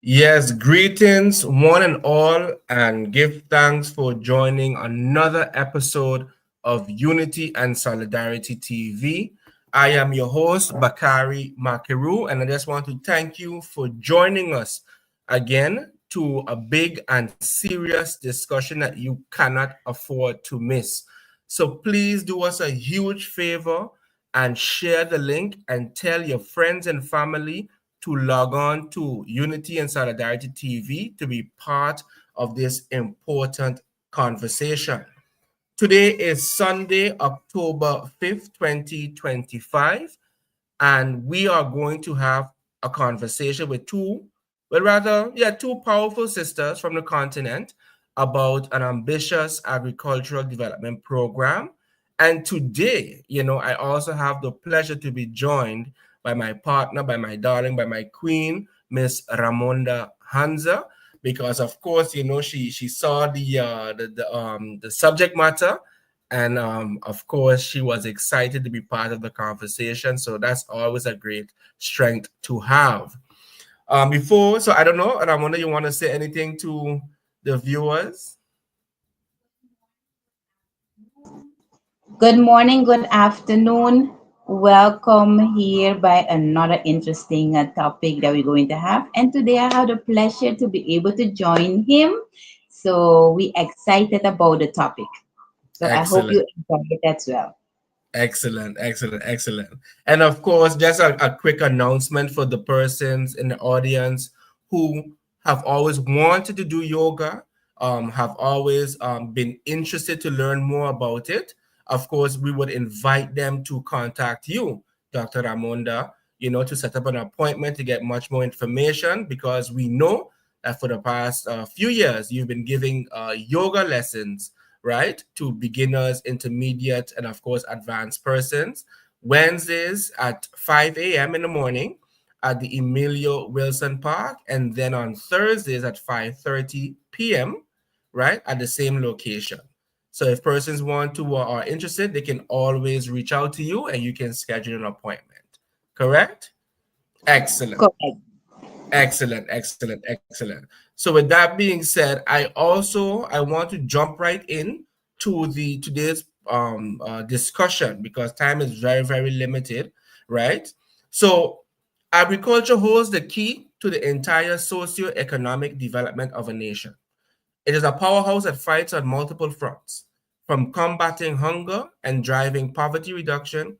Yes, greetings, one and all, and give thanks for joining another episode of Unity and Solidarity TV. I am your host, Bakari Makiru, and I just want to thank you for joining us again to a big and serious discussion that you cannot afford to miss. So please do us a huge favor and share the link and tell your friends and family to log on to Unity and Solidarity TV to be part of this important conversation. Today is Sunday, October 5th, 2025, and we are going to have a conversation with two powerful sisters from the continent about an ambitious agricultural development program. And today, I also have the pleasure to be joined by my partner, by my darling, by my queen, Miss Ramonda Hanza, because of course, she saw the subject matter, and of course, she was excited to be part of the conversation. So that's always a great strength to have. I don't know, Ramonda, you want to say anything to the viewers? Good morning, good afternoon. Welcome here by another interesting topic that we're going to have. And today I have the pleasure to be able to join him. So we're excited about the topic. So I hope you enjoy it as well. Excellent. And of course, just a quick announcement for the persons in the audience who have always wanted to do yoga, have always been interested to learn more about it. Of course, we would invite them to contact you, Dr. Ramonda, to set up an appointment to get much more information, because we know that for the past few years, you've been giving yoga lessons, right, to beginners, intermediate, and of course, advanced persons. Wednesdays at 5 a.m. in the morning at the Emilio Wilson Park, and then on Thursdays at 5:30 p.m., right, at the same location. So if persons want to or are interested, they can always reach out to you and you can schedule an appointment. Correct? Excellent. Correct. Excellent. So with that being said, I want to jump right in to today's discussion, because time is very, very limited, right? So agriculture holds the key to the entire socio-economic development of a nation. It is a powerhouse that fights on multiple fronts, from combating hunger and driving poverty reduction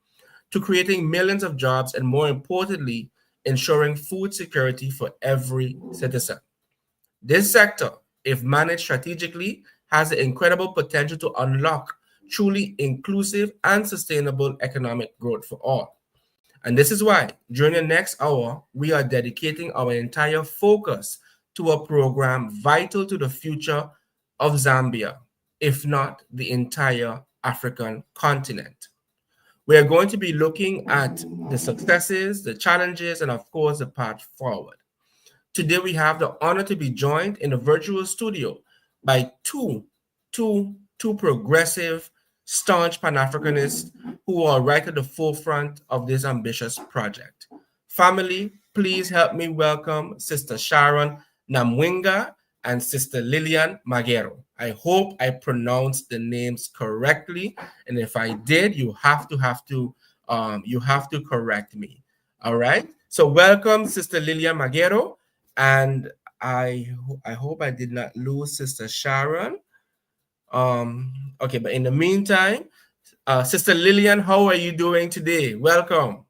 to creating millions of jobs, and more importantly, ensuring food security for every citizen. This sector, if managed strategically, has the incredible potential to unlock truly inclusive and sustainable economic growth for all. And this is why, during the next hour, we are dedicating our entire focus to a program vital to the future of Zambia, if not the entire African continent. We are going to be looking at the successes, the challenges, and of course, the path forward. Today, we have the honor to be joined in a virtual studio by two progressive, staunch Pan-Africanists who are right at the forefront of this ambitious project. Family, please help me welcome Sister Sharon Namwinga and Sister Lillian Magero. I hope I pronounced the names correctly, and if I did, you have to correct me. All right. So welcome, Sister Lillian Magero, and I hope I did not lose Sister Sharon. Okay, but in the meantime, Sister Lillian, how are you doing today? Welcome.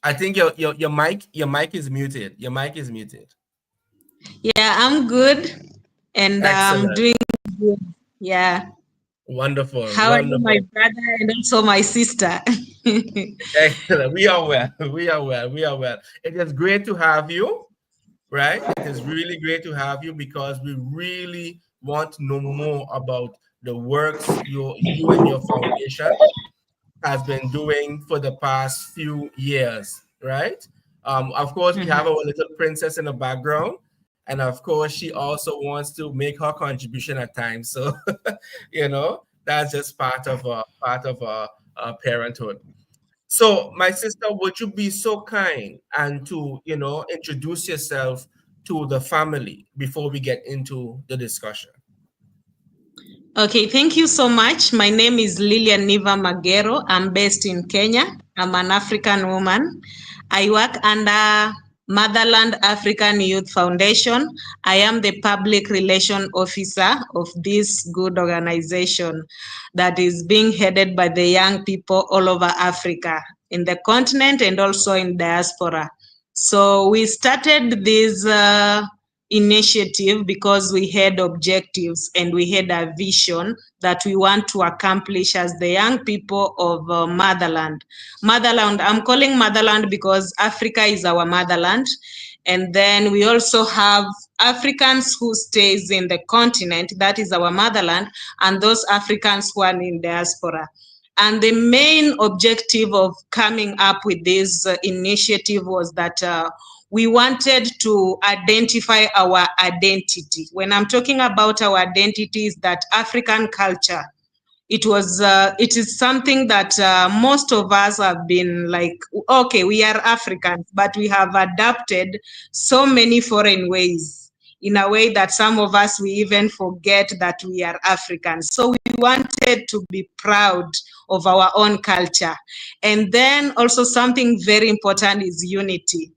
I think your mic is muted. Your mic is muted. Yeah, I'm good, and I'm doing good. Yeah. Wonderful. How are you, my brother, and also my sister? Excellent. We are well. It is great to have you, right? It is really great to have you, because we really want to know more about the works you and your foundation has been doing for the past few years, right? Of course, we have our little princess in the background, and of course, she also wants to make her contribution at times. So, that's just part of parenthood. So, my sister, would you be so kind and to introduce yourself to the family before we get into the discussion? Okay, thank you so much. My name is Lilian Niva Magero. I'm based in Kenya. I'm an African woman. I work under Motherland African Youth Foundation. I am the public relation officer of this good organization that is being headed by the young people all over Africa, in the continent and also in diaspora. So we started this initiative because we had objectives and we had a vision that we want to accomplish as the young people of Motherland. Motherland, I'm calling Motherland because Africa is our motherland. And then we also have Africans who stays in the continent, that is our motherland, and those Africans who are in diaspora. And the main objective of coming up with this initiative was that we wanted to identify our identity. When I'm talking about our identity, is that African culture. It is something that most of us have been like, okay, we are Africans, but we have adapted so many foreign ways in a way that some of us, we even forget that we are Africans. So we wanted to be proud of our own culture. And then also something very important is unity.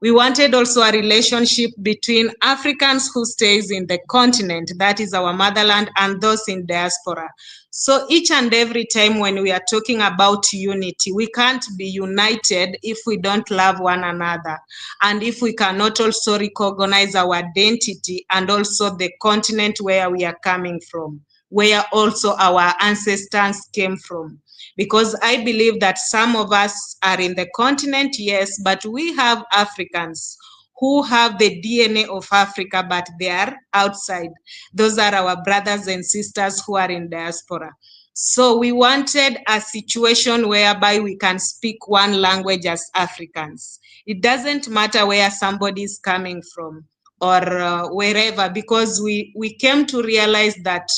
We wanted also a relationship between Africans who stays in the continent, that is our motherland, and those in diaspora. So each and every time when we are talking about unity, we can't be united if we don't love one another. And if we cannot also recognize our identity and also the continent where we are coming from, where also our ancestors came from. Because I believe that some of us are in the continent, yes, but we have Africans who have the DNA of Africa, but they are outside. Those are our brothers and sisters who are in diaspora. So we wanted a situation whereby we can speak one language as Africans. It doesn't matter where somebody is coming from or wherever, because we came to realize that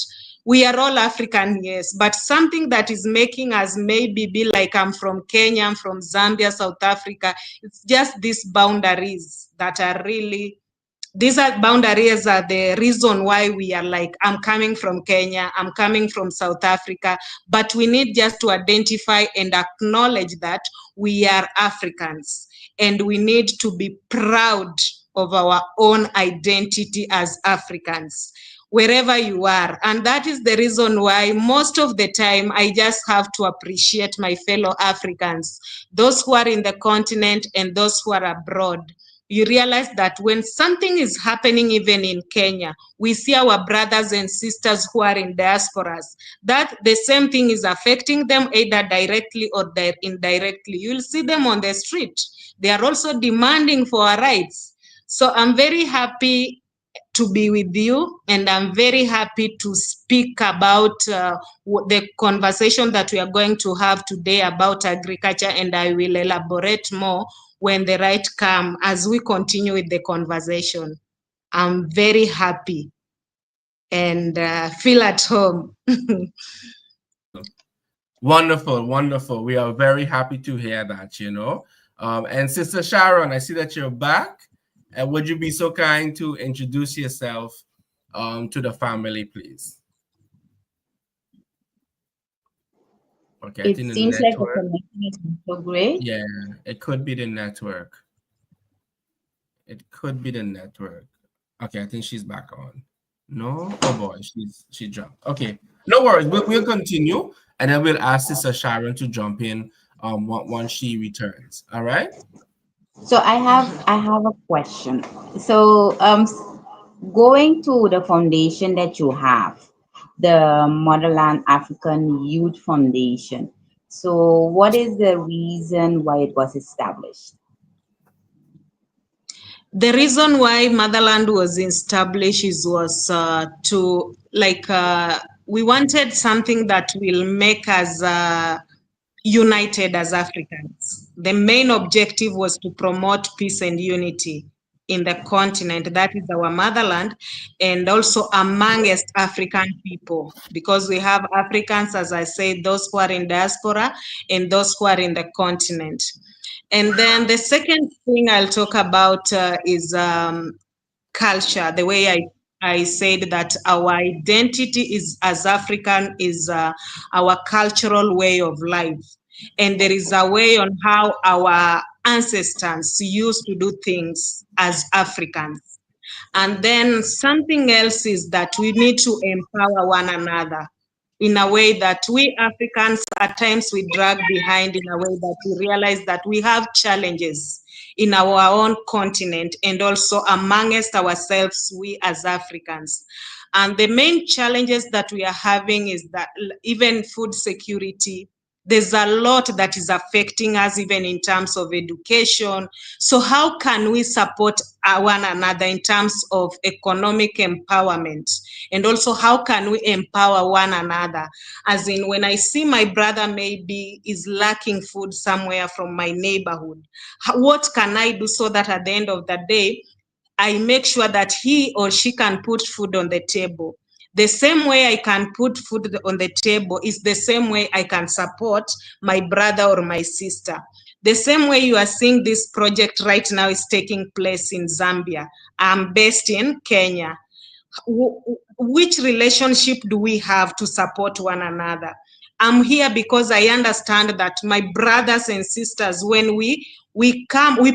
we are all African, yes, but something that is making us maybe be like, I'm from Kenya, I'm from Zambia, South Africa. It's just these boundaries that are really, these are boundaries are the reason why we are like, I'm coming from Kenya, I'm coming from South Africa, but we need just to identify and acknowledge that we are Africans and we need to be proud of our own identity as Africans, wherever you are. And that is the reason why most of the time I just have to appreciate my fellow Africans, those who are in the continent and those who are abroad. You realize that when something is happening even in Kenya, we see our brothers and sisters who are in diasporas, that the same thing is affecting them either directly or indirectly. You'll see them on the street. They are also demanding for our rights. So I'm very happy to be with you, and I'm very happy to speak about the conversation that we are going to have today about agriculture, and I will elaborate more when the right come as we continue with the conversation. I'm very happy and feel at home. Wonderful, wonderful. We are very happy to hear that, And Sister Sharon, I see that you're back. Would you be so kind to introduce yourself to the family, please? Okay, I It think the seems like the network. connection is not so great. Yeah, it could be the network. It could be the network. Okay, I think she's back on. No? Oh boy, she jumped. Okay, no worries. We'll continue, and then we'll ask Sister Sharon to jump in once she returns. All right? So I have a question. So going to the foundation that you have, the Motherland African Youth Foundation. So what is the reason why it was established? The reason why Motherland was established was we wanted something that will make us united as Africans. The main objective was to promote peace and unity in the continent, that is our motherland, and also amongst African people, because we have Africans, as I said, those who are in diaspora and those who are in the continent. And then the second thing I'll talk about is culture. The way I said that our identity is as African is our cultural way of life. And there is a way on how our ancestors used to do things as Africans. And then something else is that we need to empower one another in a way that we Africans at times we drag behind, in a way that we realize that we have challenges in our own continent and also amongst ourselves, we as Africans. And the main challenges that we are having is that even food security, there's a lot that is affecting us even in terms of education. So how can we support one another in terms of economic empowerment? And also how can we empower one another? As in, when I see my brother maybe is lacking food somewhere from my neighborhood, what can I do so that at the end of the day, I make sure that he or she can put food on the table? The same way I can put food on the table is the same way I can support my brother or my sister. The same way you are seeing this project right now is taking place in Zambia. I'm based in Kenya. Which relationship do we have to support one another? I'm here because I understand that my brothers and sisters, when we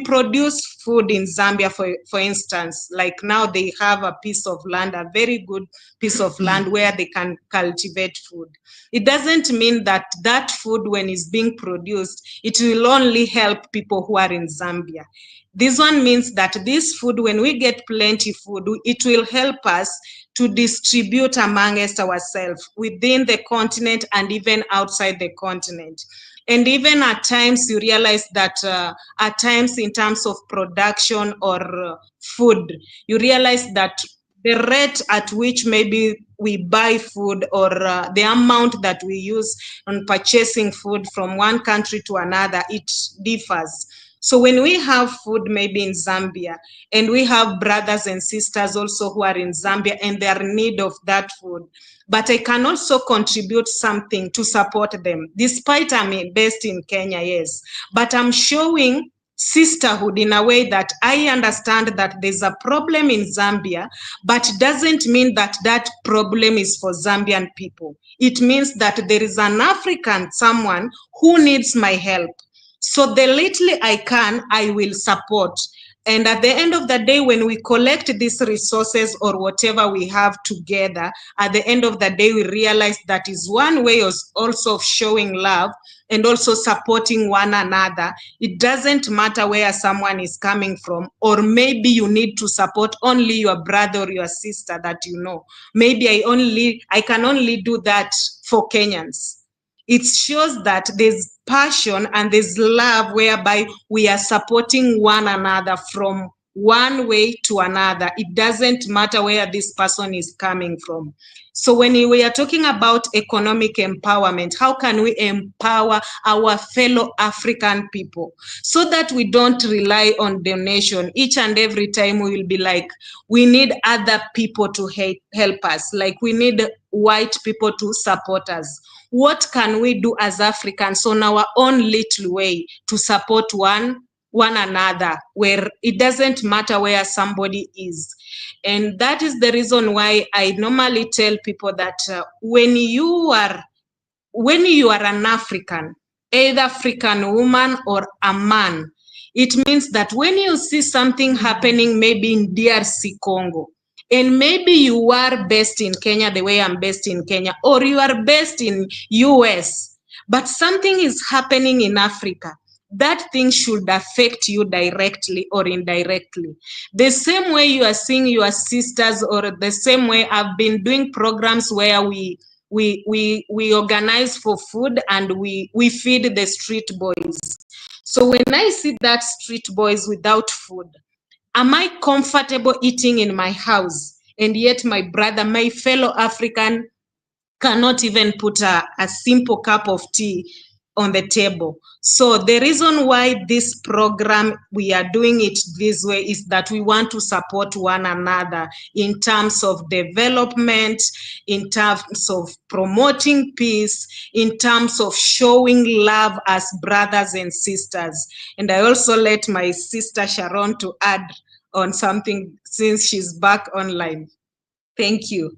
produce food in Zambia, for instance, like now they have a piece of land, a very good piece of land where they can cultivate food. It doesn't mean that that food, when it's being produced, it will only help people who are in Zambia. This one means that this food, when we get plenty food, it will help us to distribute amongst ourselves within the continent and even outside the continent. And even at times you realize that at times in terms of production or food, you realize that the rate at which maybe we buy food or the amount that we use on purchasing food from one country to another, it differs. So when we have food maybe in Zambia, and we have brothers and sisters also who are in Zambia and they are in need of that food, but I can also contribute something to support them, despite I'm based in Kenya, yes, but I'm showing sisterhood in a way that I understand that there's a problem in Zambia, but doesn't mean that that problem is for Zambian people. It means that there is an African, someone who needs my help. So the little I can, I will support. And at the end of the day, when we collect these resources or whatever we have together, at the end of the day, we realize that is one way also of showing love and also supporting one another. It doesn't matter where someone is coming from, or maybe you need to support only your brother or your sister that you know. Maybe I can only do that for Kenyans. It shows that there's passion and there's love whereby we are supporting one another from one way to another. It doesn't matter where this person is coming from. So when we are talking about economic empowerment, how can we empower our fellow African people so that we don't rely on donation? Each and every time we will be like, we need other people to help us, like we need white people to support us. What can we do as Africans on our own little way to support one another, where it doesn't matter where somebody is? And that is the reason why I normally tell people that when you are an African, either African woman or a man, it means that when you see something happening maybe in DRC Congo, and maybe you are based in Kenya the way I'm based in Kenya, or you are based in US, but something is happening in Africa, that thing should affect you directly or indirectly. The same way you are seeing your sisters, or the same way I've been doing programs where we organize for food and we feed the street boys. So when I see that street boys without food, Am I comfortable eating in my house? And yet my brother, my fellow African, cannot even put a simple cup of tea on the table. So the reason why this program, we are doing it this way, is that we want to support one another in terms of development, in terms of promoting peace, in terms of showing love as brothers and sisters. And I also let my sister Sharon to add on something since she's back online. Thank you.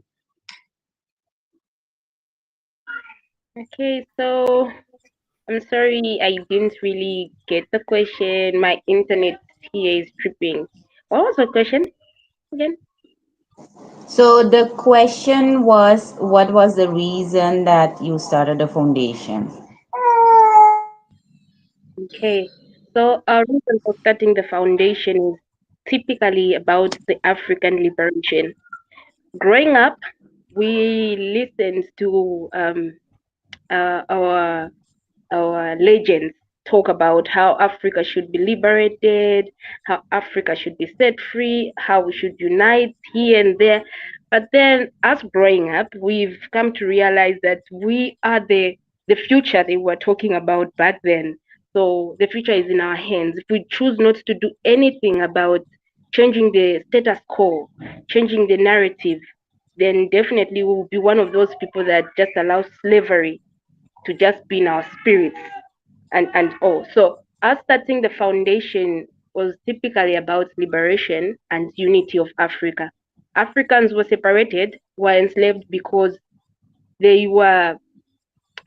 Okay, so I'm sorry I didn't really get the question. My internet here is tripping. What was the question again? So the question was, what was the reason that you started the foundation? Okay, so our reason for starting the foundation is typically about the African liberation. Growing up, we listened to our legends talk about how Africa should be liberated, how Africa should be set free, how we should unite here and there. But then, us growing up, we've come to realize that we are the future they were talking about back then. So the future is in our hands. If we choose not to do anything about changing the status quo, changing the narrative, then definitely we will be one of those people that just allow slavery to just be in our spirits and all. So us starting the foundation was typically about liberation and unity of Africa. Africans were separated, were enslaved because they were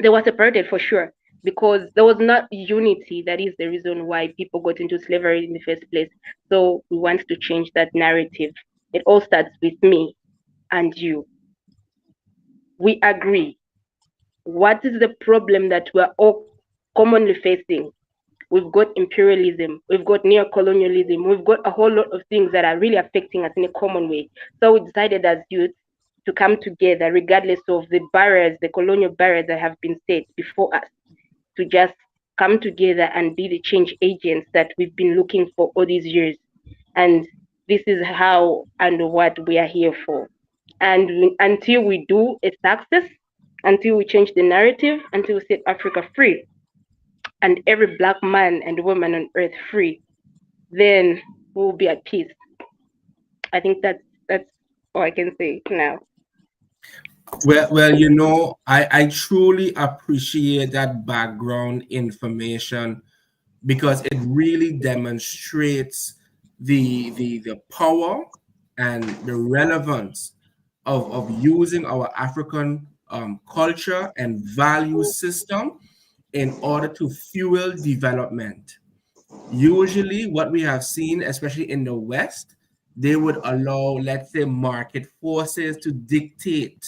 they were separated for sure, because there was not unity. That is the reason why people got into slavery in the first place. So we want to change that narrative. It all starts with me and you. We agree. What is the problem that we're all commonly facing? We've got imperialism, we've got neo-colonialism, we've got a whole lot of things that are really affecting us in a common way. So we decided as youth to come together, regardless of the barriers, the colonial barriers that have been set before us, to just come together and be the change agents that we've been looking for all these years. And this is how and what we are here for. And until we do a success, until we change the narrative, until we set Africa free, and every black man and woman on earth free, then we'll be at peace. I think that's all I can say now. Well, I truly appreciate that background information because it really demonstrates the power and the relevance of using our African culture and value system in order to fuel development. Usually, what we have seen, especially in the West, they would allow, let's say, market forces to dictate,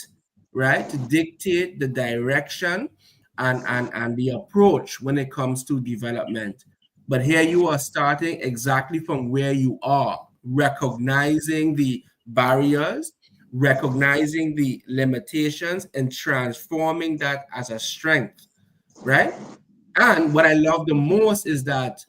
right? To dictate the direction and the approach when it comes to development. But here you are starting exactly from where you are, recognizing the barriers, recognizing the limitations, and transforming that as a strength, right? And what I love the most is that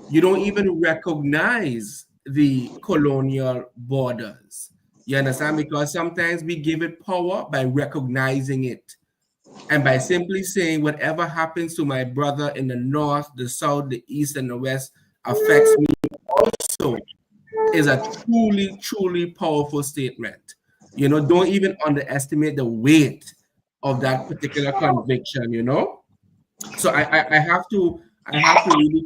you don't even recognize the colonial borders. You understand? Because sometimes we give it power by recognizing it. And by simply saying whatever happens to my brother in the north, the south, the east, and the west affects me also is a truly, truly powerful statement. Don't even underestimate the weight of that particular conviction. So I have to really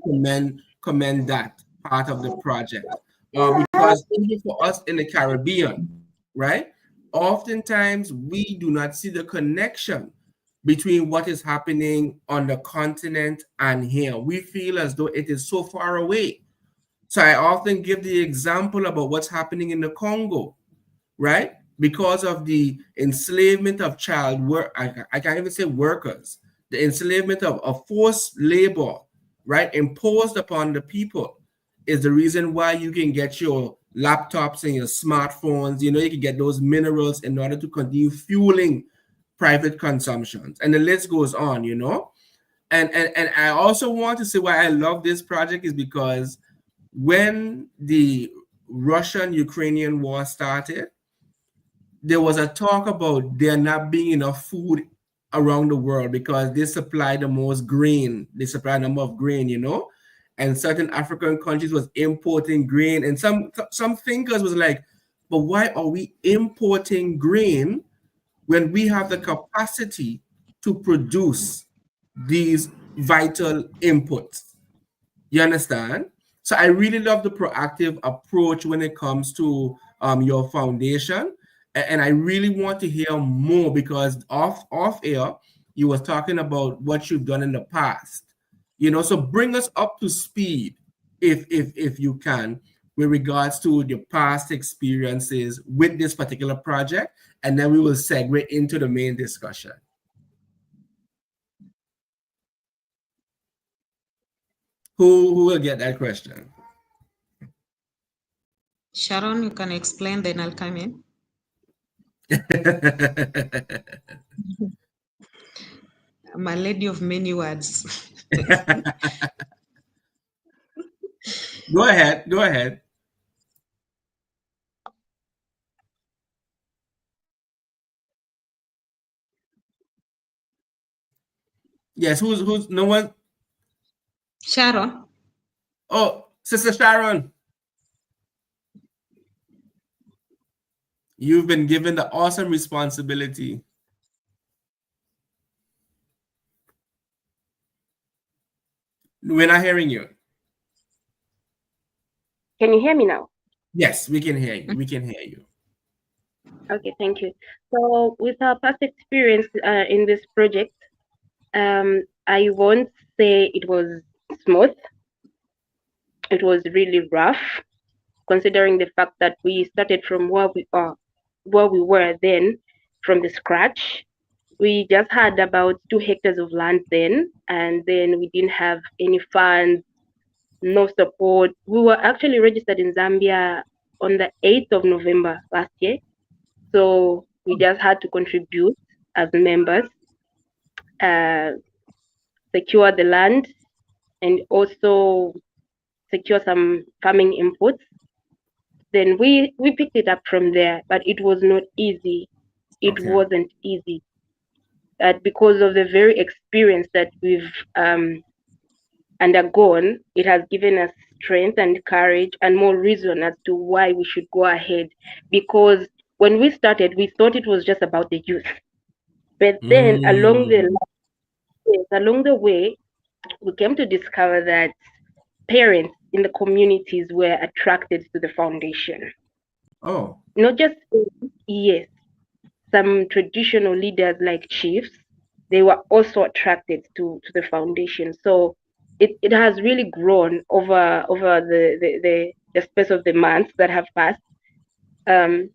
commend that part of the project because even for us in the Caribbean, right? Oftentimes we do not see the connection between what is happening on the continent and here. We feel as though it is so far away. So I often give the example about what's happening in the Congo, right? Because of the enslavement of child work, I can't even say workers, the enslavement of forced labor, right, imposed upon the people is the reason why you can get your laptops and your smartphones. You can get those minerals in order to continue fueling private consumptions. And the list goes on. And I also want to say why I love this project is because when the Russian-Ukrainian war started, there was a talk about there not being enough food around the world because they supply the most grain. They supply a number of grain, and certain African countries was importing grain. And some thinkers was like, but why are we importing grain when we have the capacity to produce these vital inputs? You understand? So I really love the proactive approach when it comes to your foundation. And I really want to hear more because off air, you was talking about what you've done in the past. So bring us up to speed if you can with regards to your past experiences with this particular project, and then we will segue into the main discussion. Who will get that question? Sharon, you can explain, then I'll come in. I'm a lady of many words. Go ahead. Yes, who's no one? Sharon. Oh, Sister Sharon. You've been given the awesome responsibility. We're not hearing you. Can you hear me now? Yes, we can hear you. We can hear you. Okay, thank you. So with our past experience in this project, I won't say it was smooth. It was really rough, considering the fact that we started from where we were then, from the scratch. We just had about 2 hectares of land then, and then we didn't have any funds, no support. We were actually registered in Zambia on the 8th of November last year. So we just had to contribute as members, secure the land, and also secure some farming inputs. Then we picked it up from there, but it was not easy. It wasn't easy. Because of the very experience that we've undergone, it has given us strength and courage and more reason as to why we should go ahead. Because when we started, we thought it was just about the youth. But then along the way, we came to discover that parents in the communities were attracted to the foundation. Oh. Not just, yes, some traditional leaders like chiefs, they were also attracted to the foundation. So it has really grown over the space of the months that have passed. And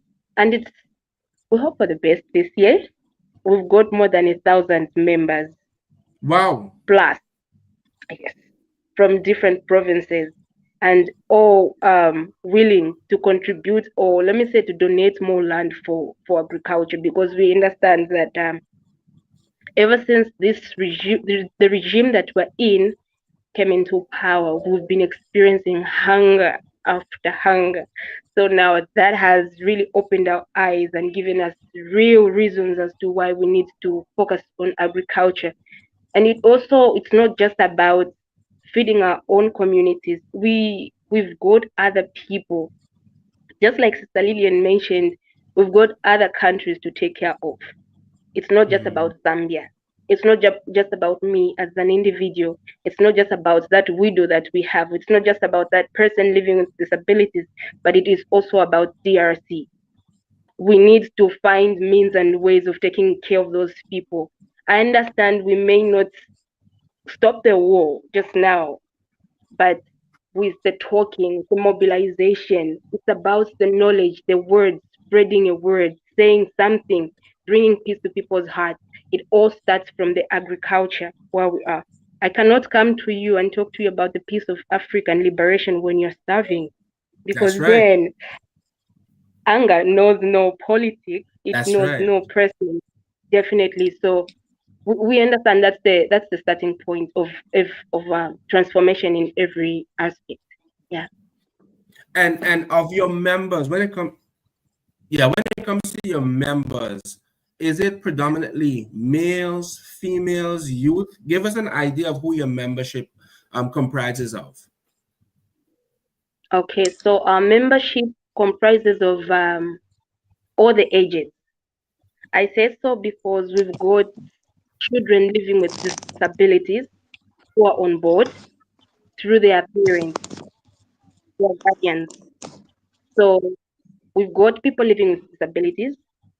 we hope for the best this year. We've got more than 1,000 members. Wow. Plus, yes, from different provinces, and all willing to contribute, or let me say to donate more land for agriculture, because we understand that ever since this regime, the regime that we're in came into power, we've been experiencing hunger after hunger. So now that has really opened our eyes and given us real reasons as to why we need to focus on agriculture. And it's not just about feeding our own communities. We've got other people, just like Sister Lillian mentioned, we've got other countries to take care of. It's not just about Zambia. It's not just about me as an individual. It's not just about that widow that we have. It's not just about that person living with disabilities, but it is also about DRC. We need to find means and ways of taking care of those people. I understand we may not stop the war just now, but with the talking, the mobilization, it's about the knowledge, the words, spreading a word, saying something, bringing peace to people's hearts. It all starts from the agriculture where we are. I cannot come to you and talk to you about the peace of African liberation when you're starving, because then anger knows no politics, it knows no person, definitely. So we understand that's the starting point of transformation in every aspect. Yeah. And of your members, when it comes to your members, is it predominantly males, females, youth? Give us an idea of who your membership comprises of. Okay, so our membership comprises of all the ages. I say so because we've got children living with disabilities who are on board through their parents, their guardians. So we've got people living with disabilities,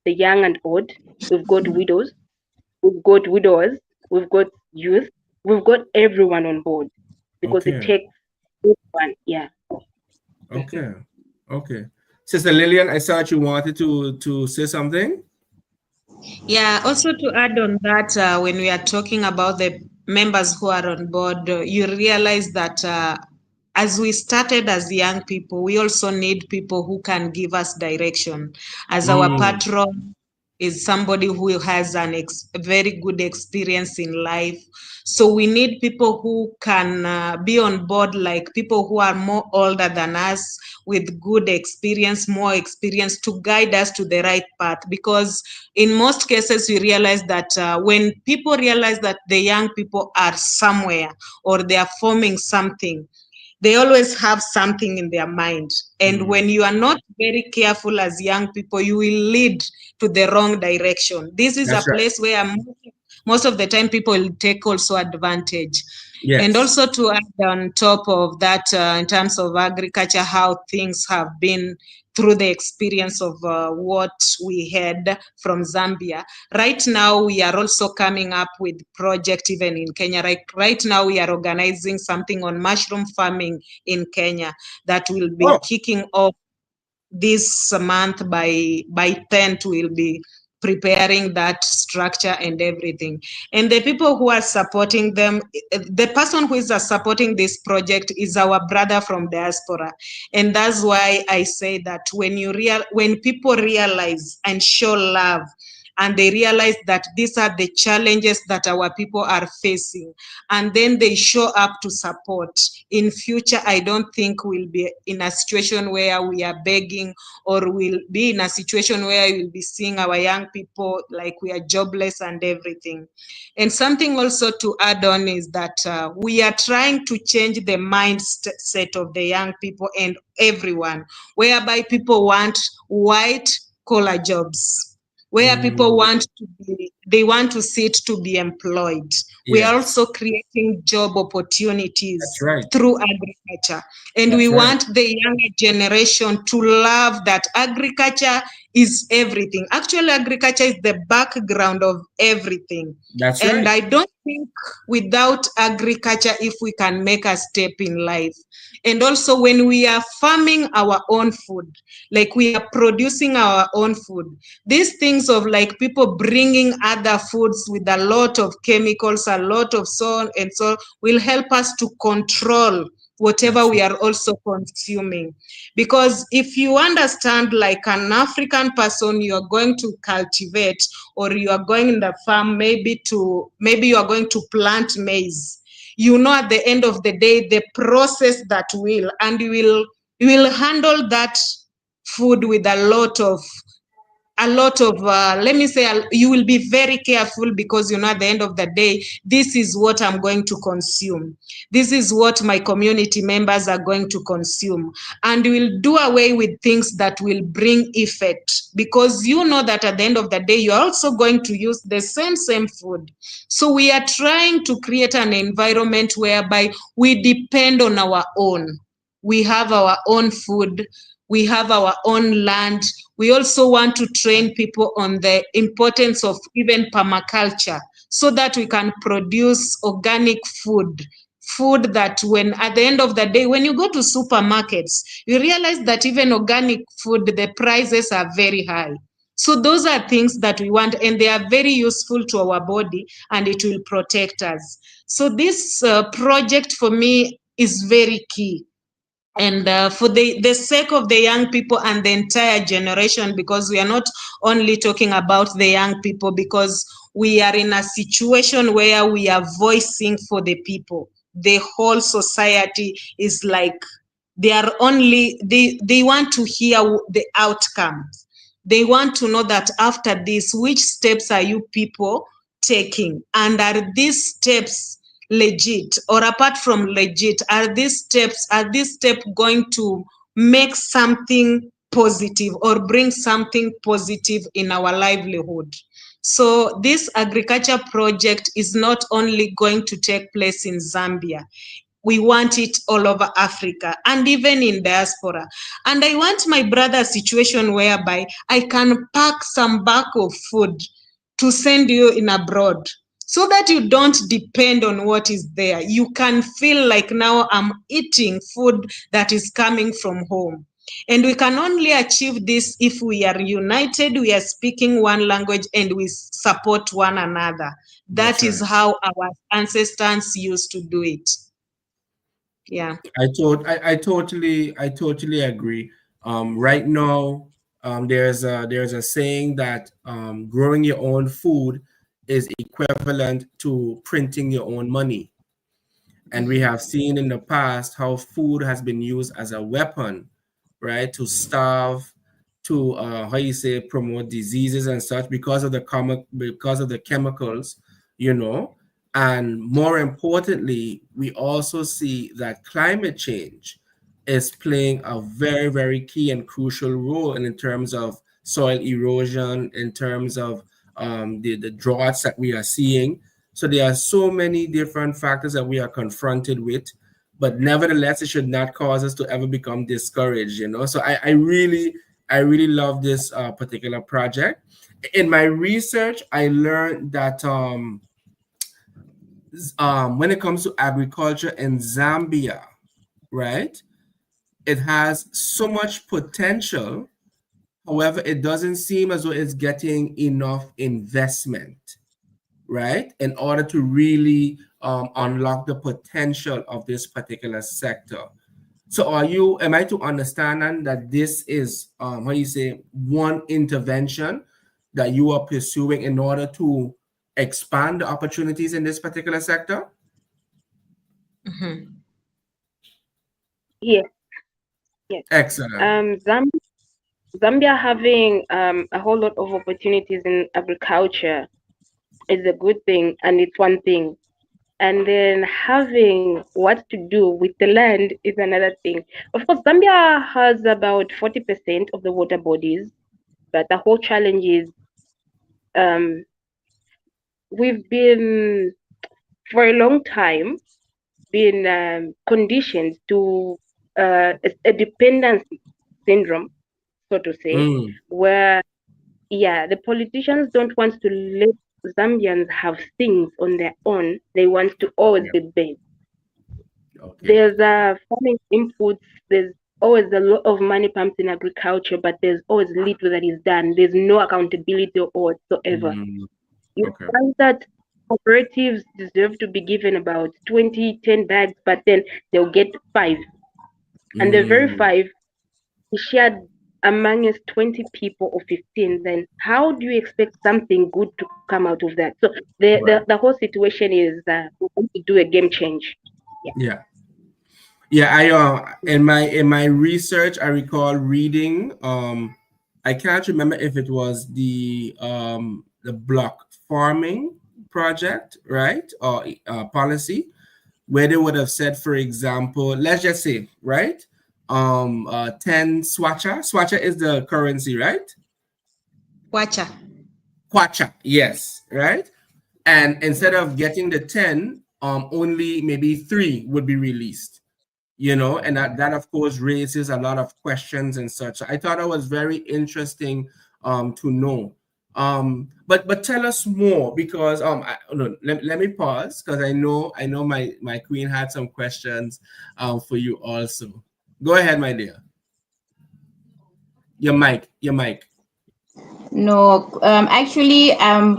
the young and old. We've got widows. We've got widowers. We've got youth. We've got everyone on board because it Okay, takes everyone. Yeah. okay, okay. Sister Lillian, I thought you wanted to say something. Yeah, also to add on that, when we are talking about the members who are on board, you realize that as we started as young people, we also need people who can give us direction. As our Mm, patron is somebody who has very good experience in life. So we need people who can be on board, like people who are more older than us with good experience, more experience to guide us to the right path. Because in most cases, we realize that when people realize that the young people are somewhere or they are forming something, they always have something in their mind. And mm, when you are not very careful as young people, you will lead to the wrong direction. This is a that's right. place where most of the time people will take also advantage. And Yes. also to add on top of that, in terms of agriculture, how things have been through the experience of what we had from Zambia. Right now, we are also coming up with project even in Kenya. Right now, we are organizing something on mushroom farming in Kenya that will be Oh, kicking off this month. By 10th we'll be preparing that structure and everything. And the people who are supporting them, the person who is supporting this project is our brother from diaspora. And that's why I say that when people realize and show love, and they realize that these are the challenges that our people are facing, and then they show up to support, in future I don't think we'll be in a situation where we are begging, or we'll be in a situation where we'll be seeing our young people like we are jobless and everything. And something also to add on is that we are trying to change the mindset of the young people and everyone, whereby people want white collar jobs, where people mm, they want to sit to be employed. We are yes. also creating job That's opportunities right. through agriculture. And we That's right. want the younger generation to love that agriculture is everything. Actually, agriculture is the background of everything. That's And right. I don't think without agriculture, if we can make a step in life. And also, when we are farming our own food, like we are producing our own food, these things of like people bringing other foods with a lot of chemicals, a lot of so on and so, will help us to control whatever That's we right. are also consuming. Because if you understand, like an African person, you are going to cultivate, or you are going in the farm, maybe you are going to plant maize. You know, at the end of the day, the process that will, and you will handle that food with a lot of let me say, you will be very careful, because you know at the end of the day, this is what I'm going to consume, this is what my community members are going to consume. And we'll do away with things that will bring effect, because you know that at the end of the day you're also going to use the same food. So we are trying to create an environment whereby we depend on our own. We have our own food, we have our own land. We also want to train people on the importance of even permaculture, so that we can produce organic food that, when at the end of the day, when you go to supermarkets, you realize that even organic food, the prices are very high. So those are things that we want, and they are very useful to our body, and it will protect us. So this project for me is very key, and for the sake of the young people and the entire generation, because we are not only talking about the young people, because we are in a situation where we are voicing for the people. The whole society is like They want to hear the outcomes. They want to know that after this, which steps are you people taking, and are these steps legit, or apart from legit, are these steps going to make something positive or bring something positive in our livelihood? So this agriculture project is not only going to take place in Zambia, we want it all over Africa and even in diaspora. And I want my brother situation whereby I can pack some bag of food to send you in abroad, so that you don't depend on what is there. You can feel like now I'm eating food that is coming from home. And we can only achieve this if we are united, we are speaking one language, and we support one another. That That's is right. how our ancestors used to do it. Yeah. I totally agree. Right now, there's a saying that growing your own food is equivalent to printing your own money. And we have seen in the past how food has been used as a weapon, right, to starve, to how you say, promote diseases and such, because of the chemicals, you know. And more importantly, we also see that climate change is playing a very, very key and crucial role in terms of soil erosion, in terms of the droughts that we are seeing. So there are so many different factors that we are confronted with, but nevertheless, it should not cause us to ever become discouraged, you know. So I really love this particular project. In my research, I learned that when it comes to agriculture in Zambia, right, it has so much potential. However, it doesn't seem as though it's getting enough investment, right, in order to really unlock the potential of this particular sector. So am I to understand then that this is, how you say, one intervention that you are pursuing in order to expand the opportunities in this particular sector? Mhm. Yes, yes. Excellent. Zambia having a whole lot of opportunities in agriculture is a good thing, and it's one thing. And then having what to do with the land is another thing. Of course, Zambia has about 40% of the water bodies, but the whole challenge is um, we've been, for a long time, been conditioned to a dependency syndrome, so to say, Mm, where, yeah, the politicians don't want to let Zambians have things on their own. They want to always yeah. be based. Okay. There's farming inputs. There's always a lot of money pumped in agriculture, but there's always little that is done. There's no accountability whatsoever. Mm, You okay. find that cooperatives deserve to be given about 20, 10 bags, but then they'll get five. And the very Mm, five is shared among us 20 people or 15. Then how do you expect something good to come out of that? So the right. whole situation is we want to do a game change. Yeah. Yeah. Yeah, in my research, I recall reading. I can't remember if it was the block farming project, right, or policy, where they would have said, for example, let's just say, right, 10 swacha. Swacha is the currency, right? Wacha. Kwacha, yes, right. And instead of getting the 10, only maybe three would be released, you know, and that of course raises a lot of questions and such. I thought it was very interesting to know. But tell us more, because no, let me pause, because I know my queen had some questions for you also. Go ahead, my dear. Your mic. No, actually,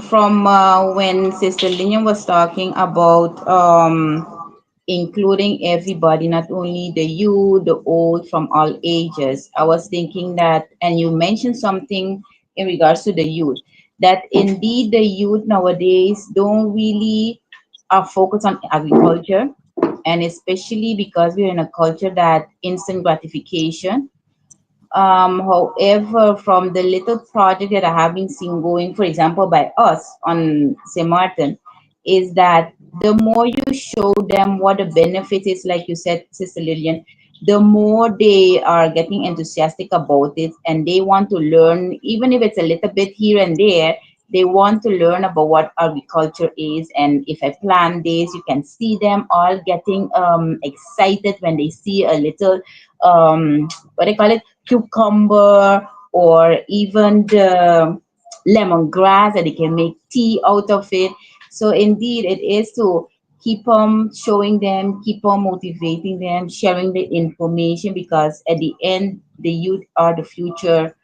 from when Sister Linian was talking about including everybody, not only the youth, the old, from all ages, I was thinking that, and you mentioned something in regards to the youth, that indeed the youth nowadays don't really focus on agriculture. And especially because we're in a culture that instant gratification. However, from the little project that I have been seen going, for example, by us on St. Martin, is that the more you show them what the benefit is, like you said, Sister Lillian, the more they are getting enthusiastic about it and they want to learn, even if it's a little bit here and there, they want to learn about what agriculture is. And if I plant this, you can see them all getting excited when they see a little, what they call it, cucumber, or even the lemongrass, that they can make tea out of it. So indeed, it is to keep on showing them, keep on motivating them, sharing the information, because at the end, the youth are the future,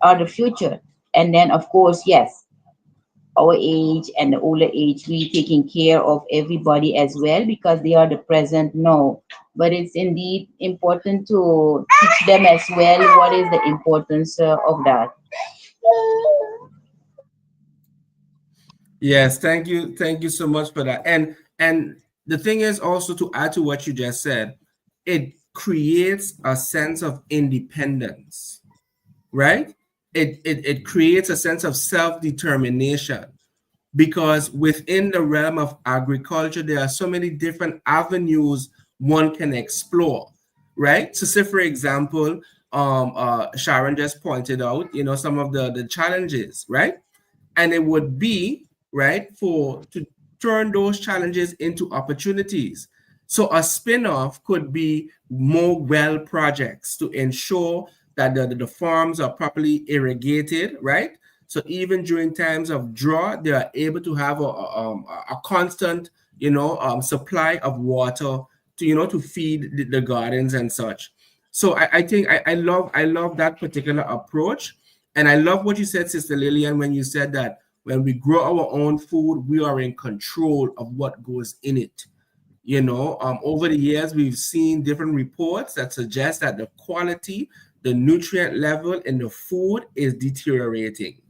are the future. And then, of course, yes, our age and the older age, we taking care of everybody as well, because they are the present now. But it's indeed important to teach them as well what is the importance of that. Yes, thank you so much for that. And the thing is also, to add to what you just said, it creates a sense of independence, right? It creates a sense of self-determination, because within the realm of agriculture, there are so many different avenues one can explore, right? So, say for example, Sharon just pointed out, some of the challenges, right? And it would be right for to turn those challenges into opportunities. So a spin-off could be more well projects to ensure that the farms are properly irrigated, right? So even during times of drought, they are able to have a constant, supply of water to, to feed the gardens and such. So I think I love that particular approach. And I love what you said, Sister Lillian, when you said that when we grow our own food, we are in control of what goes in it. Over the years, we've seen different reports that suggest that the quality, the nutrient level in the food is deteriorating,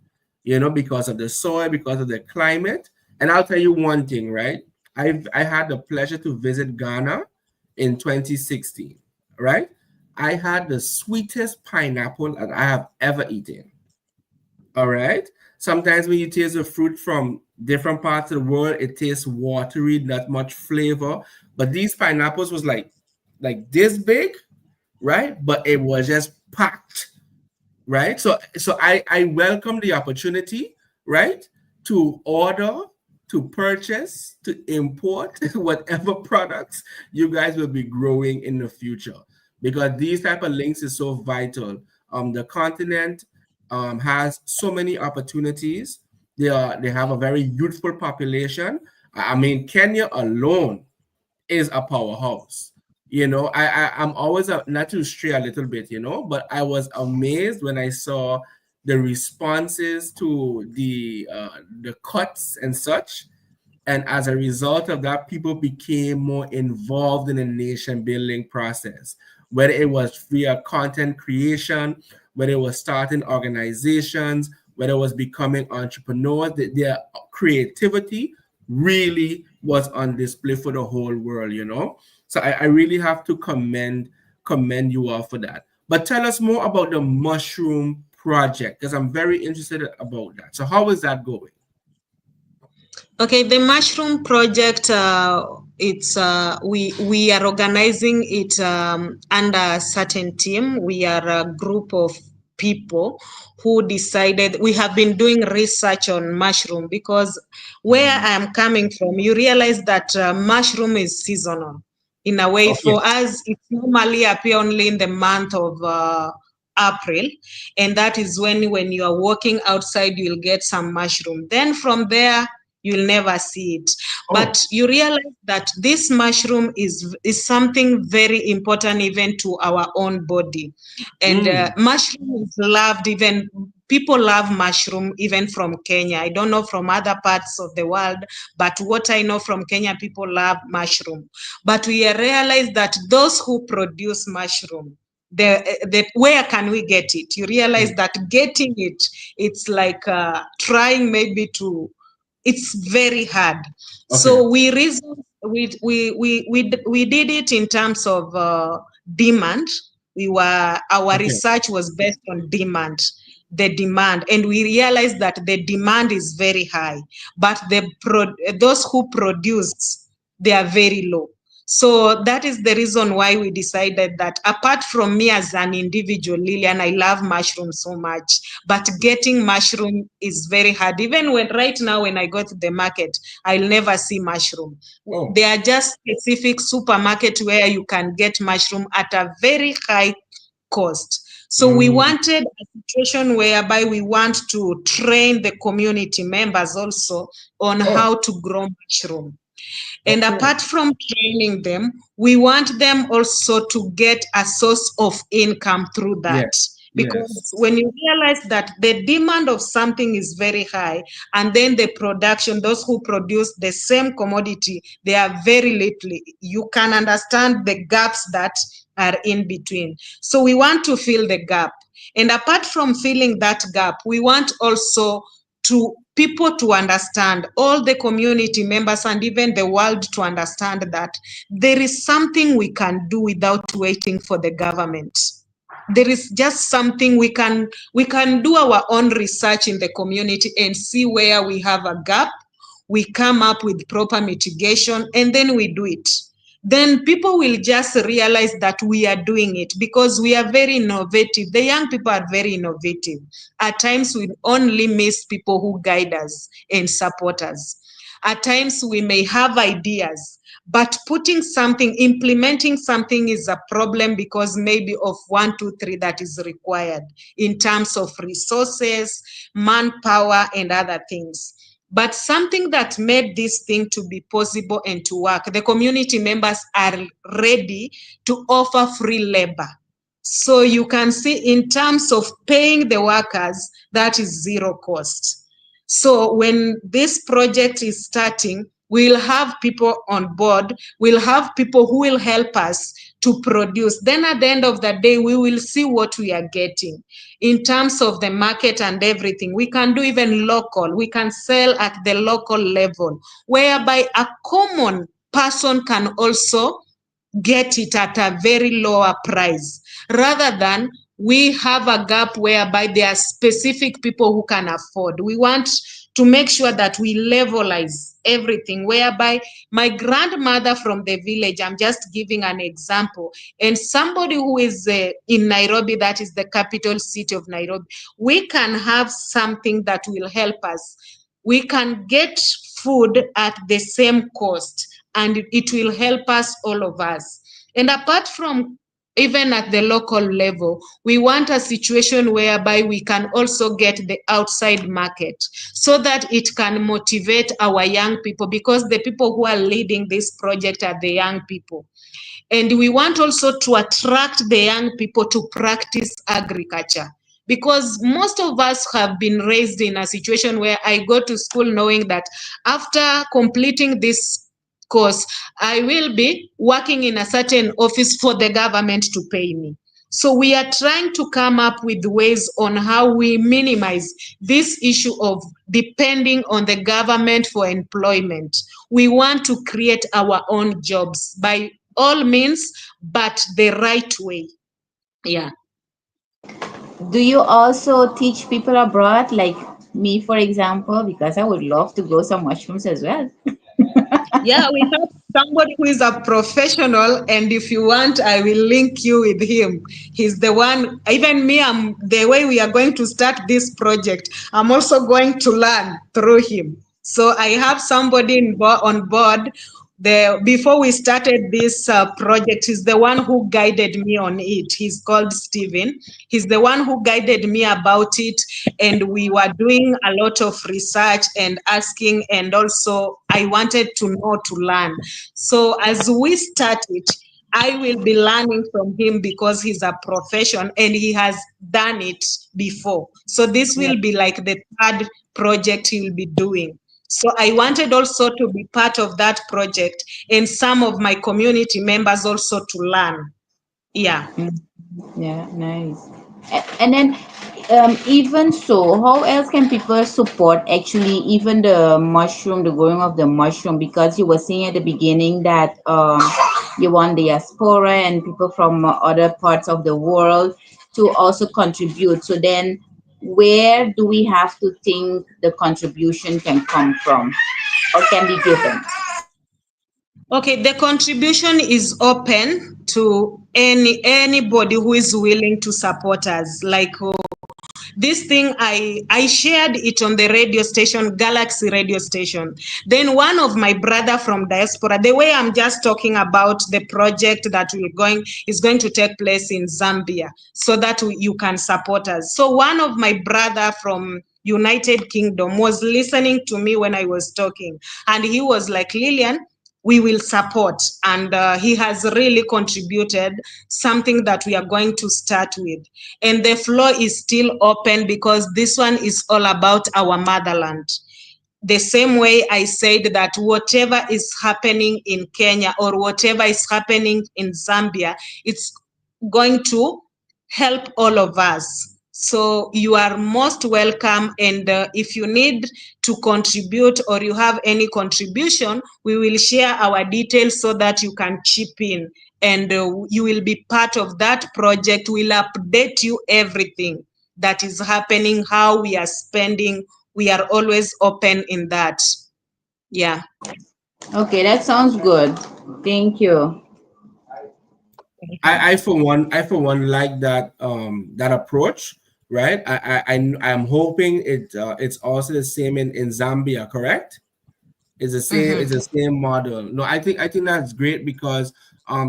because of the soil, because of the climate. And I'll tell you one thing, right? I had the pleasure to visit Ghana in 2016, right? I had the sweetest pineapple that I have ever eaten. All right. Sometimes when you taste the fruit from different parts of the world, it tastes watery, not much flavor. But these pineapples was like this big, right? But it was just packed, right? So I welcome the opportunity, right, to order, to purchase, to import whatever products you guys will be growing in the future, because these type of links is so vital. The continent has so many opportunities. They have a very youthful population. I mean, Kenya alone is a powerhouse. I'm always not to stray a little bit, but I was amazed when I saw the responses to the cuts and such. And as a result of that, people became more involved in the nation building process, whether it was via content creation, whether it was starting organizations, whether it was becoming entrepreneurs. Their creativity really was on display for the whole world. So I really have to commend you all for that. But tell us more about the mushroom project, because I'm very interested about that. So how is that going? Okay, the mushroom project, it's we are organizing it under a certain team. We are a group of people who decided. We have been doing research on mushroom, because where I am coming from, you realize that mushroom is seasonal. In a way, Okay. for us, it normally appear only in the month of April, and that is when you are walking outside, you'll get some mushroom. Then from there, you'll never see it. But you realize that this mushroom is something very important even to our own body. And mushroom is loved, even people love mushroom even from Kenya. I don't know from other parts of the world, but what I know from Kenya, people love mushroom. But we realize that those who produce mushroom, where can we get it? You realize that getting it, it's like trying maybe to, it's very hard. Okay. So we reason we did it in terms of demand. Our Okay. research was based on demand, the demand, and we realized that the demand is very high, but those who produce, they are very low. So that is the reason why we decided that, apart from me as an individual, Lillian, I love mushrooms so much, but getting mushroom is very hard. Even when right now, when I go to the market, I'll never see mushroom. Oh. There are just specific supermarket where you can get mushroom at a very high cost. So we wanted a situation whereby we want to train the community members also on how to grow mushroom. And Okay. apart from training them, we want them also to get a source of income through that. Yes. Because Yes. when you realize that the demand of something is very high, and then the production, those who produce the same commodity, they are very little, you can understand the gaps that are in between. So we want to fill the gap. And apart from filling that gap, we want also to people to understand, all the community members and even the world to understand that there is something we can do without waiting for the government. There is just something we can do our own research in the community and see where we have a gap. We come up with proper mitigation and then we do it. Then people will just realize that we are doing it because we are very innovative. The young people are very innovative. At times we only miss people who guide us and support us. At times we may have ideas, but implementing something is a problem because maybe of 1, 2, 3 that is required in terms of resources, manpower, and other things. But something that made this thing to be possible and to work, the community members are ready to offer free labor. So you can see in terms of paying the workers, that is zero cost. So when this project is starting, we'll have people on board, we'll have people who will help us to produce. Then at the end of the day, we will see what we are getting in terms of the market and everything. We can do even local, we can sell at the local level, whereby a common person can also get it at a very lower price, rather than we have a gap whereby there are specific people who can afford. We want to make sure that we levelize everything, whereby my grandmother from the village, I'm just giving an example, and somebody who is in Nairobi, that is the capital city of Nairobi, we can have something that will help us. We can get food at the same cost, and it will help us, all of us. And apart from even at the local level, we want a situation whereby we can also get the outside market so that it can motivate our young people, because the people who are leading this project are the young people. And we want also to attract the young people to practice agriculture, because most of us have been raised in a situation where I go to school knowing that after completing this course, I will be working in a certain office for the government to pay me. So we are trying to come up with ways on how we minimize this issue of depending on the government for employment. We want to create our own jobs by all means, but the right way. Yeah. Do you also teach people abroad, like me, for example? Because I would love to grow some mushrooms as well. Yeah, we have somebody who is a professional, and if you want, I will link you with him. He's the one, even me, the way we are going to start this project, I'm also going to learn through him. So I have somebody on board. Before we started this project, he's the one who guided me on it. He's called Steven. He's the one who guided me about it, and we were doing a lot of research and asking, and also I wanted to know, to learn. So as we start it, I will be learning from him because he's a profession and he has done it before. So this will be like the third project he will be doing. So I wanted also to be part of that project, and some of my community members also to learn. Yeah. Yeah, nice. And then, even so, how else can people support actually even the mushroom, the growing of the mushroom? Because you were saying at the beginning that you want diaspora and people from other parts of the world to also contribute. So then, where do we have to think the contribution can come from or can be given? Okay, the contribution is open to anybody who is willing to support us. Like this thing, I shared it on the radio station, Galaxy radio station. Then one of my brother from diaspora, the way I'm just talking about the project that is going to take place in Zambia, so that you can support us. So one of my brother from United Kingdom was listening to me when I was talking, and he was like, Lillian, we will support, and he has really contributed something that we are going to start with, and the floor is still open because this one is all about our motherland. The same way I said that whatever is happening in Kenya or whatever is happening in Zambia, it's going to help all of us. So you are most welcome. And if you need to contribute or you have any contribution, we will share our details so that you can chip in. And you will be part of that project. We'll update you everything that is happening, how we are spending. We are always open in that. Yeah. Okay, that sounds good. Thank you. I for one like that that approach, right? I'm hoping it's also the same in Zambia, correct? It's the same model. No, I think that's great because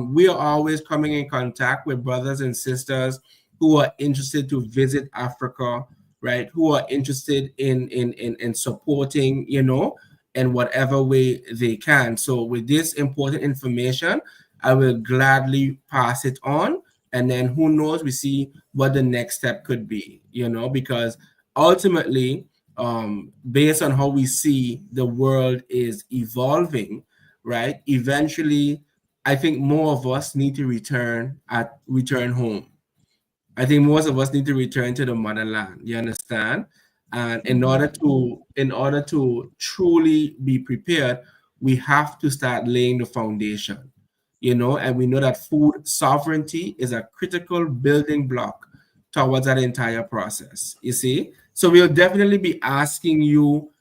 we are always coming in contact with brothers and sisters who are interested to visit Africa, right? Who are interested in supporting, in whatever way they can. So with this important information, I will gladly pass it on. And then who knows, we see what the next step could be, because ultimately, based on how we see the world is evolving, right? Eventually, I think more of us need to return home. I think most of us need to return to the motherland. You understand? And in order to truly be prepared, we have to start laying the foundation. And we know that food sovereignty is a critical building block towards that entire process. You see? So we'll definitely be asking you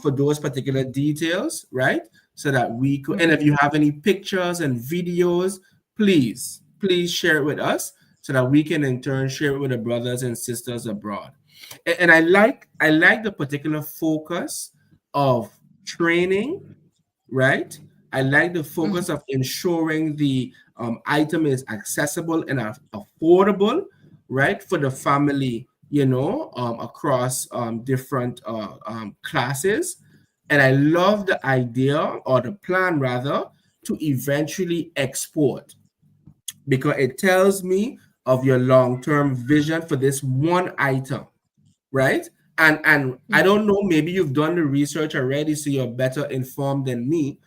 for those particular details, right? So that we could, and if you have any pictures and videos, please share it with us so that we can in turn share it with the brothers and sisters abroad. And I like the particular focus of training, right? I like the focus of ensuring the item is accessible and affordable, right, for the family, across different classes. And I love the idea or the plan rather to eventually export because it tells me of your long-term vision for this one item, right? And I don't know, maybe you've done the research already, so you're better informed than me,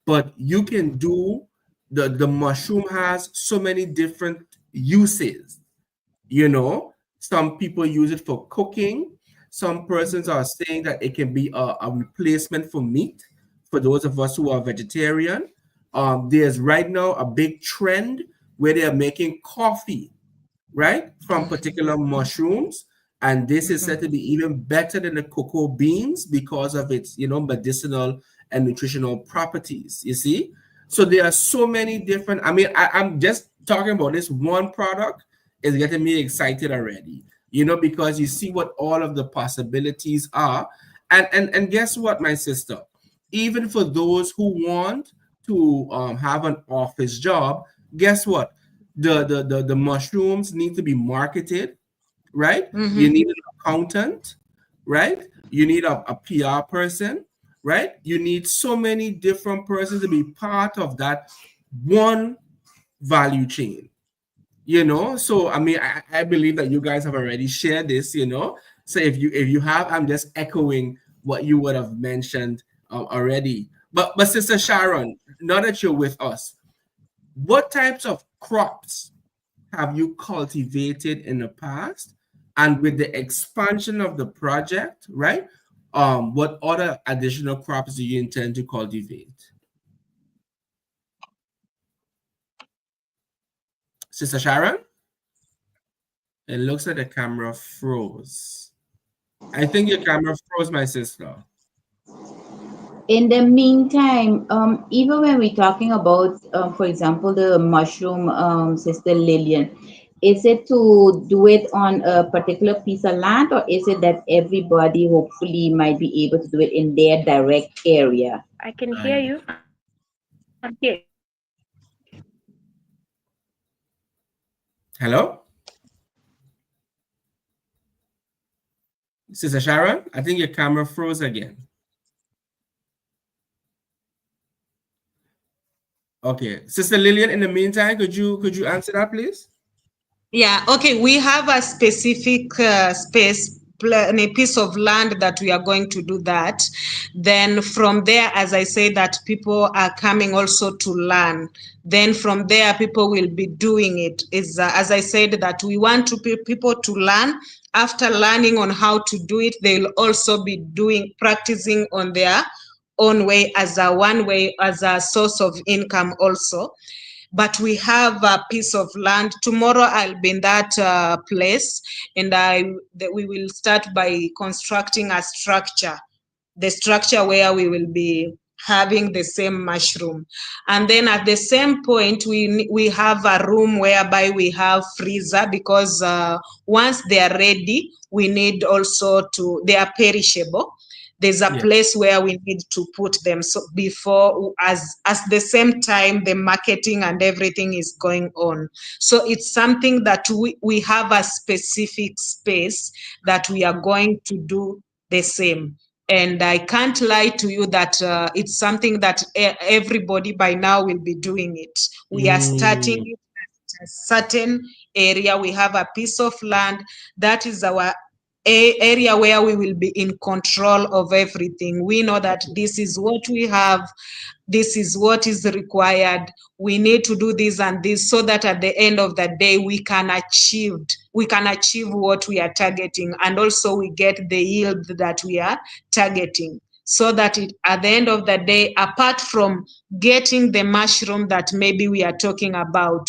but you can do the mushroom has so many different uses. Some people use it for cooking. Some persons are saying that it can be a replacement for meat for those of us who are vegetarian. There's right now a big trend where they are making coffee, right, from particular mushrooms. And this is said to be even better than the cocoa beans because of its, medicinal and nutritional properties. You see? So there are so many different, I'm just talking about this one product is getting me excited already, because you see what all of the possibilities are. And guess what, my sister? Even for those who want to have an office job, guess what? The mushrooms need to be marketed, right? You need an accountant, right? You need a PR person, right? You need so many different persons to be part of that one value chain. So I believe that you guys have already shared this. So if you have, I'm just echoing what you would have mentioned already. But Sister Sharon, now that you're with us, what types of crops have you cultivated in the past, And with the expansion of the project, right? What other additional crops do you intend to cultivate? Sister Sharon? It looks like the camera froze. I think your camera froze, my sister. In the meantime, even when we're talking about, for example, the mushroom, Sister Lillian, is it to do it on a particular piece of land, or is it that everybody hopefully might be able to do it in their direct area? I can hear I- you. Yes. Hello? Sister Sharon, I think your camera froze again. Okay. Sister Lillian, in the meantime, could you answer that, please? Yeah, okay. We have a specific space, a piece of land that we are going to do that. Then from there, as I say, that people are coming also to learn. Then from there, people will be doing it. Is as I said, that we want to people to learn. After learning on how to do it, they'll also be practicing on their own way as a one way, as a source of income also. But we have a piece of land. Tomorrow I'll be in that place, and we will start by constructing a structure, the structure where we will be having the same mushroom. And then at the same point, we have a room whereby we have freezer, because once they are ready, we need also to, they are perishable. There's a Yeah. place where we need to put them, so before, as the same time the marketing and everything is going on. So it's something that we have a specific space that we are going to do the same. And I can't lie to you that it's something that everybody by now will be doing it. We are starting Mm, it at a certain area. We have a piece of land that is our area where we will be in control of everything. We know that this is what we have, this is what is required, we need to do this and this, so that at the end of the day we can achieve what we are targeting, and also we get the yield that we are targeting, so that at the end of the day, apart from getting the mushroom that maybe we are talking about,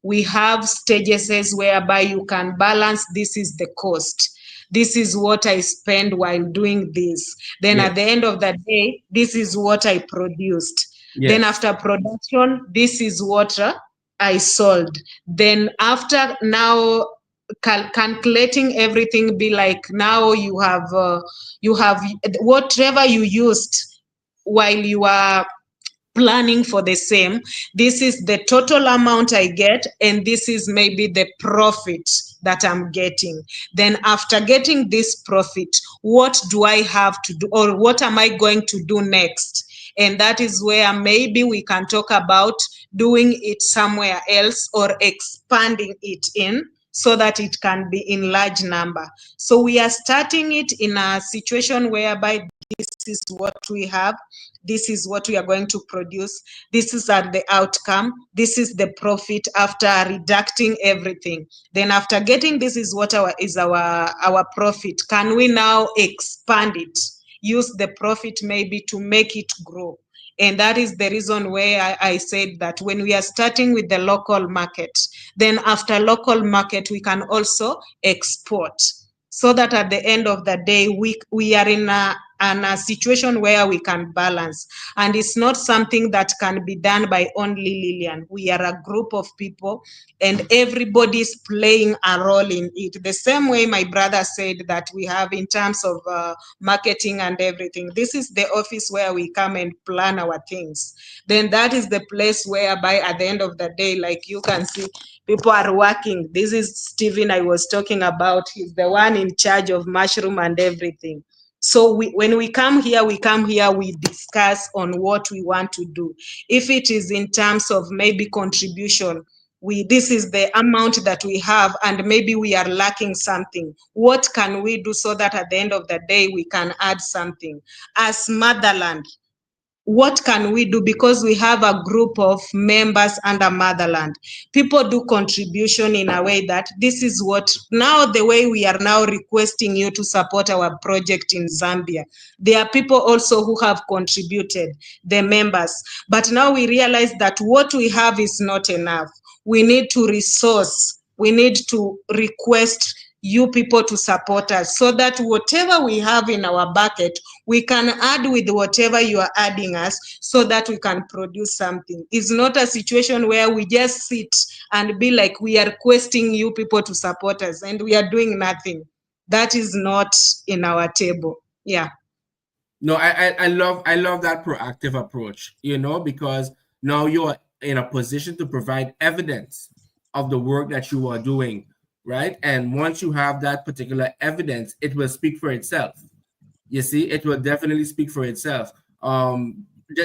we have stages whereby you can balance. This is the cost, this is what I spend while doing this. Then at the yes. end of the day, this is what I produced. Then Yes. after production, this is what I sold. Then after now calculating everything, be like, now you have whatever you used while you are planning for the same. This is the total amount I get, and this is maybe the profit that I'm getting. Then after getting this profit, what do I have to do, or what am I going to do next? And that is where maybe we can talk about doing it somewhere else, or expanding it in, so that it can be in large number. So we are starting it in a situation whereby this is what we have, this is what we are going to produce, this is the outcome, this is the profit after reducting everything. Then after getting this is what our profit, can we now expand it, use the profit maybe to make it grow? And that is the reason where I said that when we are starting with the local market, then after local market, we can also export, so that at the end of the day, we are in a situation where we can balance. And it's not something that can be done by only Lillian. We are a group of people, and everybody's playing a role in it. The same way my brother said that we have in terms of marketing and everything. This is the office where we come and plan our things. Then that is the place whereby at the end of the day, like you can see, people are working. This is Stephen I was talking about. He's the one in charge of mushroom and everything. So when we come here, we discuss on what we want to do. If it is in terms of maybe contribution, this is the amount that we have, and maybe we are lacking something. What can we do so that at the end of the day we can add something? As Motherland, what can we do? Because we have a group of members under Motherland. People do contribution in a way that this is what, now the way we are now requesting you to support our project in Zambia. There are people also who have contributed, the members. But now we realize that what we have is not enough. We need to resource, we need to request you people to support us so that whatever we have in our bucket, we can add with whatever you are adding us so that we can produce something. It's not a situation where we just sit and be like, we are requesting you people to support us and we are doing nothing. That is not in our table. Yeah. No, I love that proactive approach, because now you're in a position to provide evidence of the work that you are doing, right? And once you have that particular evidence, it will speak for itself. You see, it will definitely speak for itself.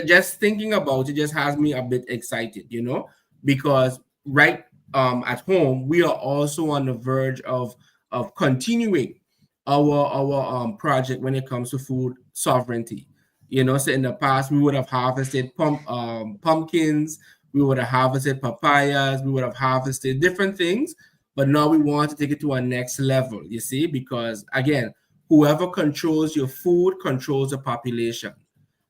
Just thinking about it just has me a bit excited, because right at home we are also on the verge of continuing our project when it comes to food sovereignty. So in the past we would have harvested pumpkins, we would have harvested papayas, we would have harvested different things, but now we want to take it to our next level, you see, because again, whoever controls your food controls the population.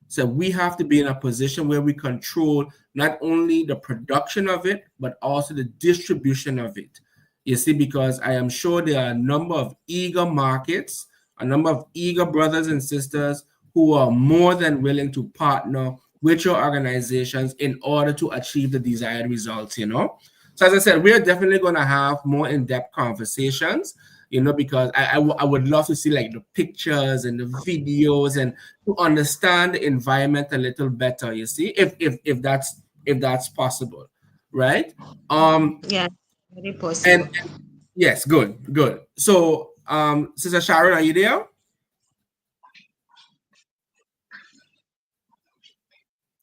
So we have to be in a position where we control not only the production of it, but also the distribution of it. You see, because I am sure there are a number of eager markets, a number of eager brothers and sisters who are more than willing to partner with your organizations in order to achieve the desired results, So as I said, we're definitely going to have more in-depth conversations, because I would love to see like the pictures and the videos and to understand the environment a little better, you see, if that's possible, right? Yeah, very possible. And yes, good. So Sister Sharon, are you there?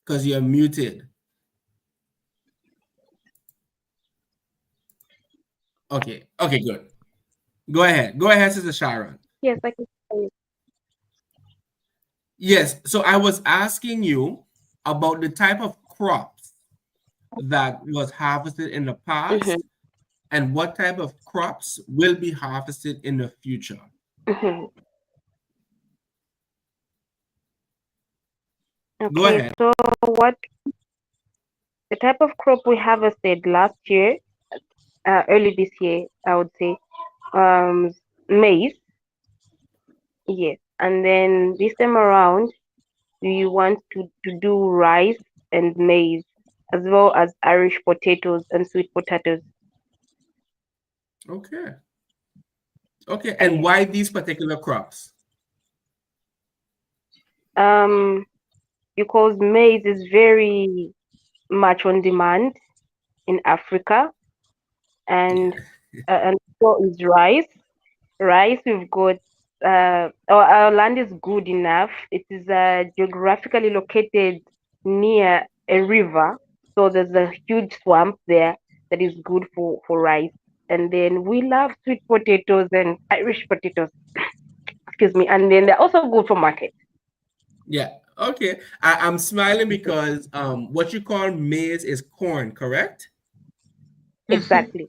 Because you're muted. Okay, good. Go ahead, Sister Sharon. Yes, I can say. Yes, so I was asking you about the type of crops that was harvested in the past and what type of crops will be harvested in the future. Okay, Go ahead. so what the type of crop we harvested last year, early this year, I would say, maize. Yes, and then this time around, we want to do rice and maize, as well as Irish potatoes and sweet potatoes. Okay. And why these particular crops? Because maize is very much on demand in Africa, and so is rice. Rice, we've got our land is good enough. It is geographically located near a river, so there's a huge swamp there that is good for rice. And then we love sweet potatoes and Irish potatoes. Excuse me. And then they're also good for market. Yeah. Okay. I'm smiling because what you call maize is corn, correct? Exactly.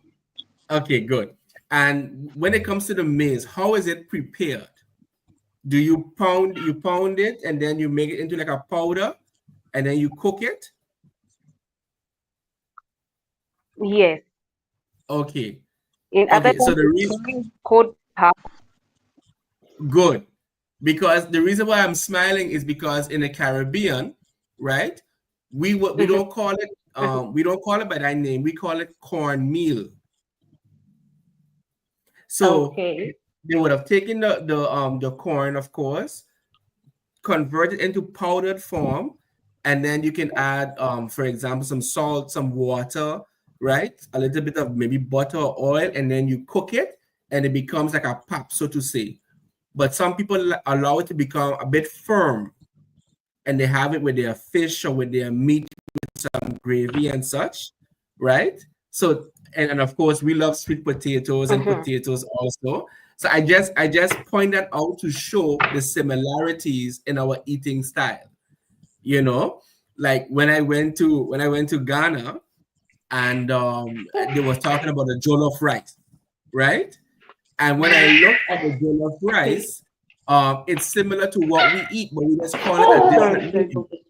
Okay, good. And when it comes to the maize, how is it prepared? Do you pound it and then you make it into like a powder and then you cook it? Yes. Okay. In other Okay, so the reason called good. Because the reason why I'm smiling is because in the Caribbean, right? We don't call it we don't call it by that name. We call it cornmeal. So they would have taken the corn, of course, convert it into powdered form, and then you can add, for example, some salt, some water, right? A little bit of maybe butter or oil, and then you cook it, and it becomes like a pap, so to say. But some people allow it to become a bit firm, and they have it with their fish or with their meat with some gravy and such, right? So, and of course, we love sweet potatoes and potatoes also. So I just point that out to show the similarities in our eating style. You know, like when I went to Ghana, and they was talking about the jollof rice, right? And when I look at the jollof rice, it's similar to what we eat, but we just call it a different Sorry, sorry, name, Bobby.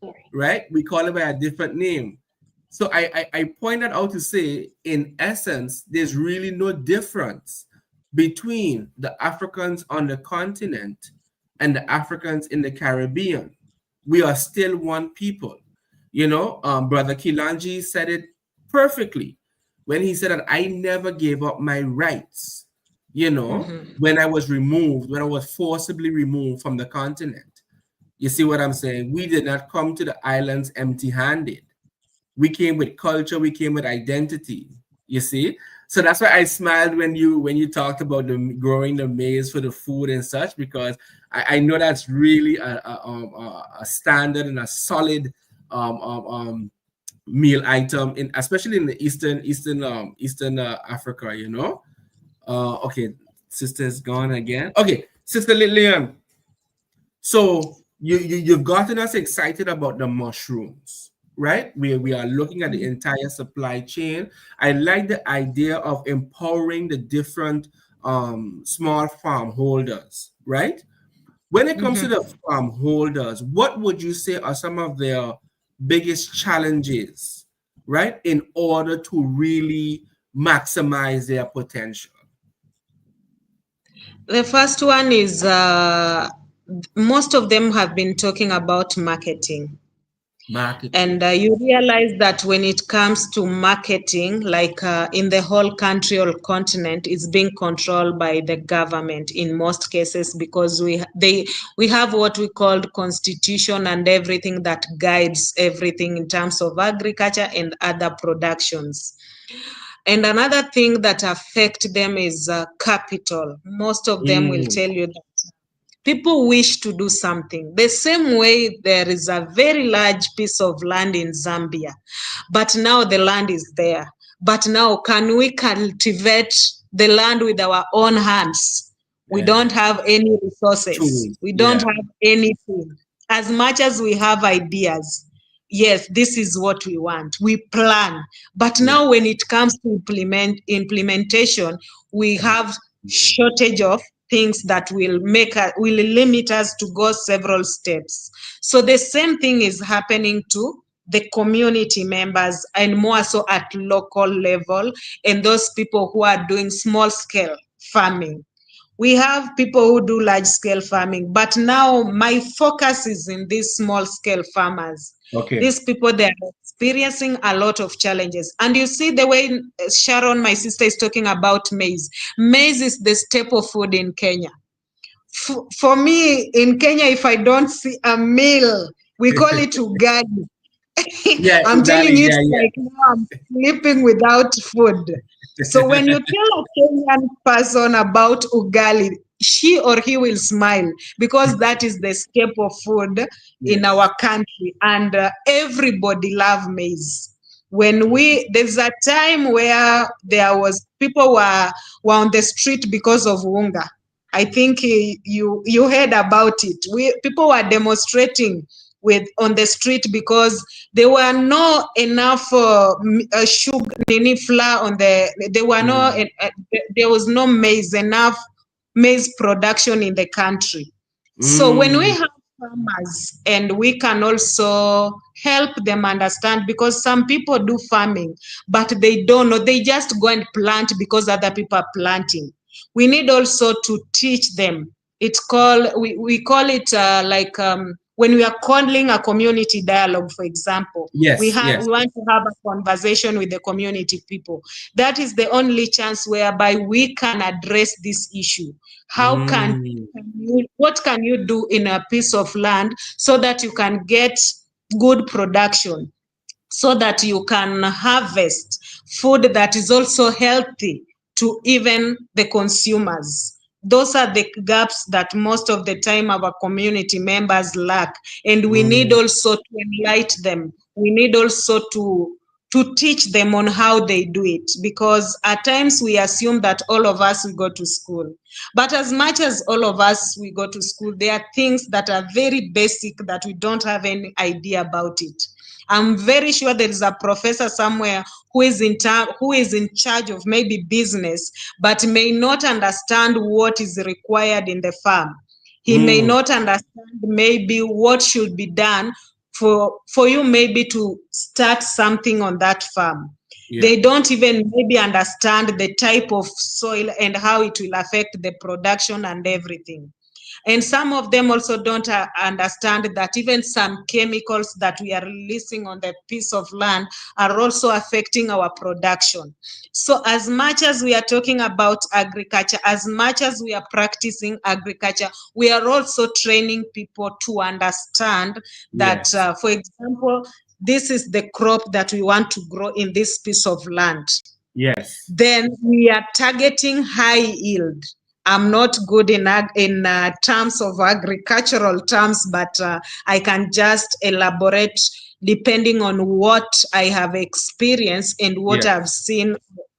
Sorry. right? We call it by a different name. So I point that out to say, in essence, there's really no difference between the Africans on the continent and the Africans in the Caribbean. We are still one people. You know, Brother Kilanji said it perfectly when he said that I never gave up my rights, you know, when I was removed, when I was forcibly removed from the continent. You see what I'm saying? We did not come to the islands empty handed. We came with culture, we came with identity. You see? So that's why I smiled when you talked about the growing the maize for the food and such, because I know that's really a standard and a solid meal item in, especially in the eastern Africa, you know. Okay, sister's gone again. Okay, Sister Lillian. So you've gotten us excited about the mushrooms, right? We are looking at the entire supply chain. I like the idea of empowering the different small farm holders, right? When it comes to the farm holders, what would you say are some of their biggest challenges, right, in order to really maximize their potential? The first one is most of them have been talking about marketing. Marketing. And you realize that when it comes to marketing, like in the whole country or continent, it's being controlled by the government in most cases, because we have what we call constitution and everything that guides everything in terms of agriculture and other productions. And another thing that affect them is capital. Most of them will Mm, tell you that people wish to do something. The same way there is a very large piece of land in Zambia, but now the land is there. But now, can we cultivate the land with our own hands? We yeah. don't have any resources. Tools. We don't Yeah. have anything. As much as we have ideas, yes, this is what we want. We plan. But Yeah. now when it comes to implementation, we have shortage of things that will limit us to go several steps. So the same thing is happening to the community members, and more so at local level, and those people who are doing small scale farming. We have people who do large scale farming, but now my focus is in these small scale farmers. Okay. These people, they are experiencing a lot of challenges. And you see the way Sharon, my sister, is talking about maize. Maize is the staple food in Kenya. For me, in Kenya, if I don't see a meal, we call it ugali. Yeah, I'm telling ugali. you, it's Yeah, yeah. like now I'm sleeping without food. So when you tell a Kenyan person about ugali, she or he will smile, because that is the staple food in Yes. our country, and everybody love maize. There's a time where there was people were on the street because of unga. I think you heard about it. People were demonstrating with on the street because there were no enough sugar, any flour on there were no Mm, there was no maize, enough maize production in the country. So when we mm, have farmers, and we can also help them understand, because some people do farming but they don't know, they just go and plant because other people are planting. We need also to teach them. It's called, we call it when we are calling a community dialogue, for example, yes, we yes. want to have a conversation with the community people. That is the only chance whereby we can address this issue. How Mm, what can you do in a piece of land so that you can get good production, so that you can harvest food that is also healthy to even the consumers. Those are the gaps that most of the time our community members lack, and we need mm, also to enlighten them. We need also to teach them on how they do it, because at times we assume that all of us will go to school. But as much as all of us we go to school, there are things that are very basic that we don't have any idea about it. I'm very sure there is a professor somewhere who is in charge of maybe business, but may not understand what is required in the farm. He may not understand maybe what should be done for you maybe to start something on that farm. Yeah. They don't even maybe understand the type of soil and how it will affect the production and everything. And some of them also don't understand that even some chemicals that we are releasing on the piece of land are also affecting our production. So as much as we are talking about agriculture, as much as we are practicing agriculture, we are also training people to understand that, Yes. for example, this is the crop that we want to grow in this piece of land. Yes. Then we are targeting high yield. I'm not good in terms of agricultural terms, but I can just elaborate depending on what I have experienced and what Yes. I've seen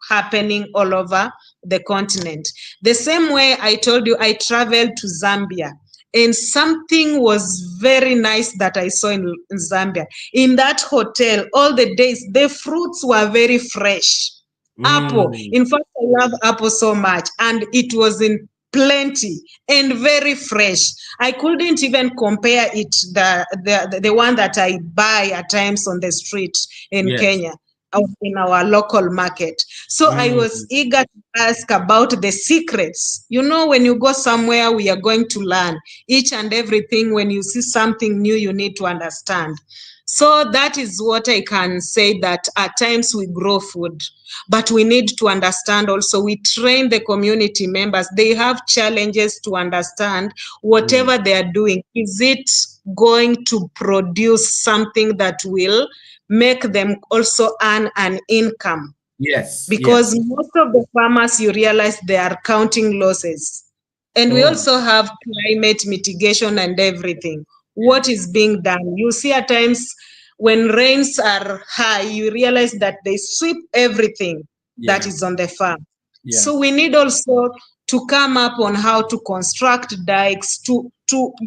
happening all over the continent. The same way I told you, I traveled to Zambia. And something was very nice that I saw in Zambia. In that hotel, all the days, the fruits were very fresh. Apple. In fact, I love apple so much, and it was in plenty and very fresh. I couldn't even compare it the one that I buy at times on the street in Yes. Kenya, in our local market. So I was eager to ask about the secrets. You know, when you go somewhere, we are going to learn each and everything. When you see something new, you need to understand. So that is what I can say, that at times we grow food, but we need to understand also, we train the community members. They have challenges to understand whatever they are doing. Is it going to produce something that will make them also earn an income? Yes. Because Yes. most of the farmers, you realize they are counting losses. And we Oh, also have climate mitigation and everything. What yes. is being done? You see at times when rains are high, you realize that they sweep everything that Yeah. is on the farm. Yeah. So we need also to come up on how to construct dikes, to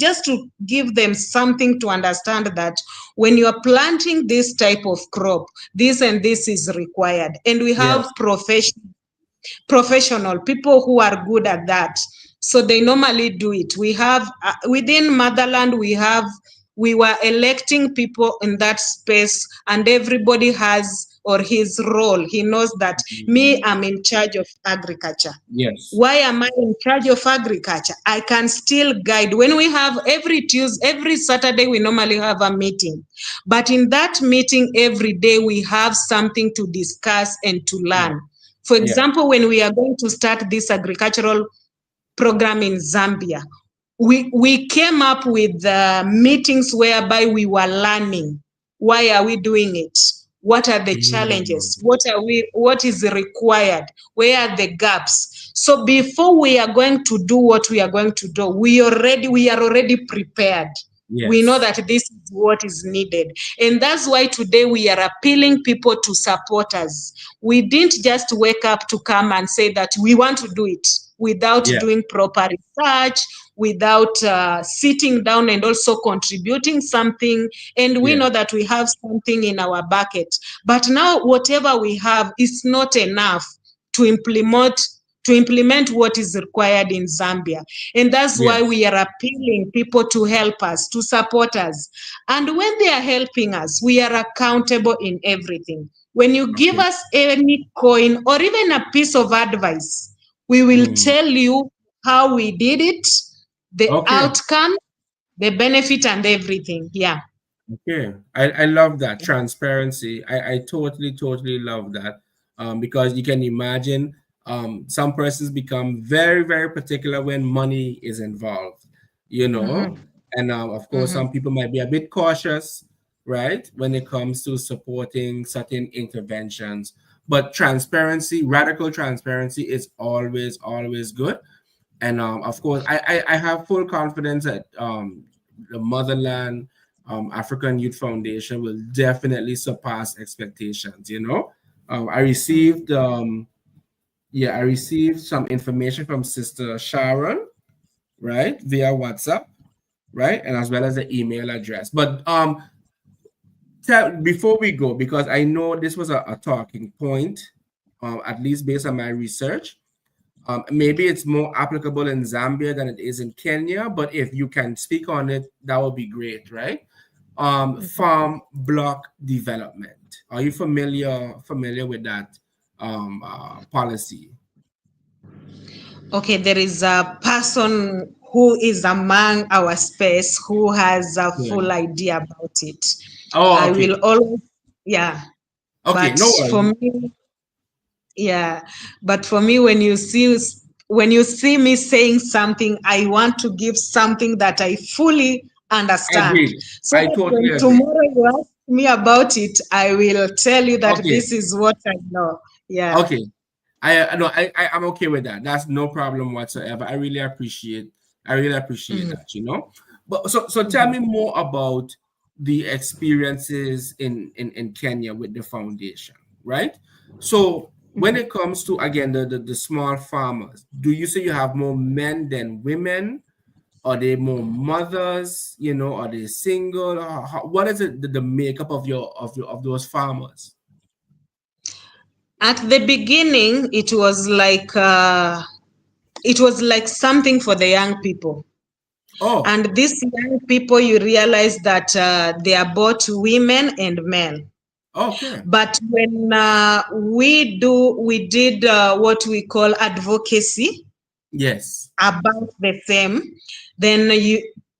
just to give them something to understand that when you are planting this type of crop, this and this is required. And we have Yes. professional people who are good at that, so they normally do it. We have within Motherland, we were electing people in that space, and everybody has or his role. He knows that me, I'm in charge of agriculture. Yes. Why am I in charge of agriculture? I can still guide. When we have every Tuesday, every Saturday, we normally have a meeting. But in that meeting, every day, we have something to discuss and to Yeah. learn. For Yeah. example, when we are going to start this agricultural program in Zambia, we came up with meetings whereby we were learning. Why are we doing it? What are the challenges? What is required? Where are the gaps? So before we are going to do what we are going to do, we are already prepared. We know Yes. that this is what is needed. And that's why today we are appealing people to support us. We didn't just wake up to come and say that we want to do it without Yeah. doing proper research, without sitting down and also contributing something. And we Yeah. know that we have something in our bucket. But now whatever we have is not enough to implement what is required in Zambia. And that's why Yes. we are appealing people to help us, to support us. And when they are helping us, we are accountable in everything. When you give Okay. us any coin or even a piece of advice, we will tell you how we did it, the Okay. outcome, the benefit, and everything. Yeah. Okay, I love that transparency. I totally love that, because you can imagine, some persons become very, very particular when money is involved, you know, Mm-hmm. and of course, Mm-hmm. some people might be a bit cautious, right, when it comes to supporting certain interventions. But transparency, radical transparency, is always good. And of course, I have full confidence that the Motherland African Youth Foundation will definitely surpass expectations. I received I received some information from Sister Sharon, right, via WhatsApp, right, and as well as the email address. But before we go, because I know this was a talking point, at least based on my research. Maybe it's more applicable in Zambia than it is in Kenya, but if you can speak on it, that would be great, right? Farm block development. Are you familiar with that policy? Okay, there is a person who is among our space who has a Good. full idea about it. Oh, I okay. will always, yeah. Okay, But no for worries. me, yeah. But for me, when you see me saying something, I want to give something that I fully understand. Agreed. So I that totally when agree. tomorrow you ask me about it, I will tell you that Okay. this is what I know. Yeah. Okay. I'm okay with that. That's no problem whatsoever. I really appreciate Mhm. that. But so tell Mhm. me more about the experiences in Kenya with the foundation, right? So when Mhm. it comes to again the small farmers, do you say you have more men than women? Are they more mothers? Are they single? What is it the makeup of of those farmers? At the beginning, it was like something for the young people. Oh, And these young people, you realize that they are both women and men. okay. But when we did what we call advocacy Yes. about the same, then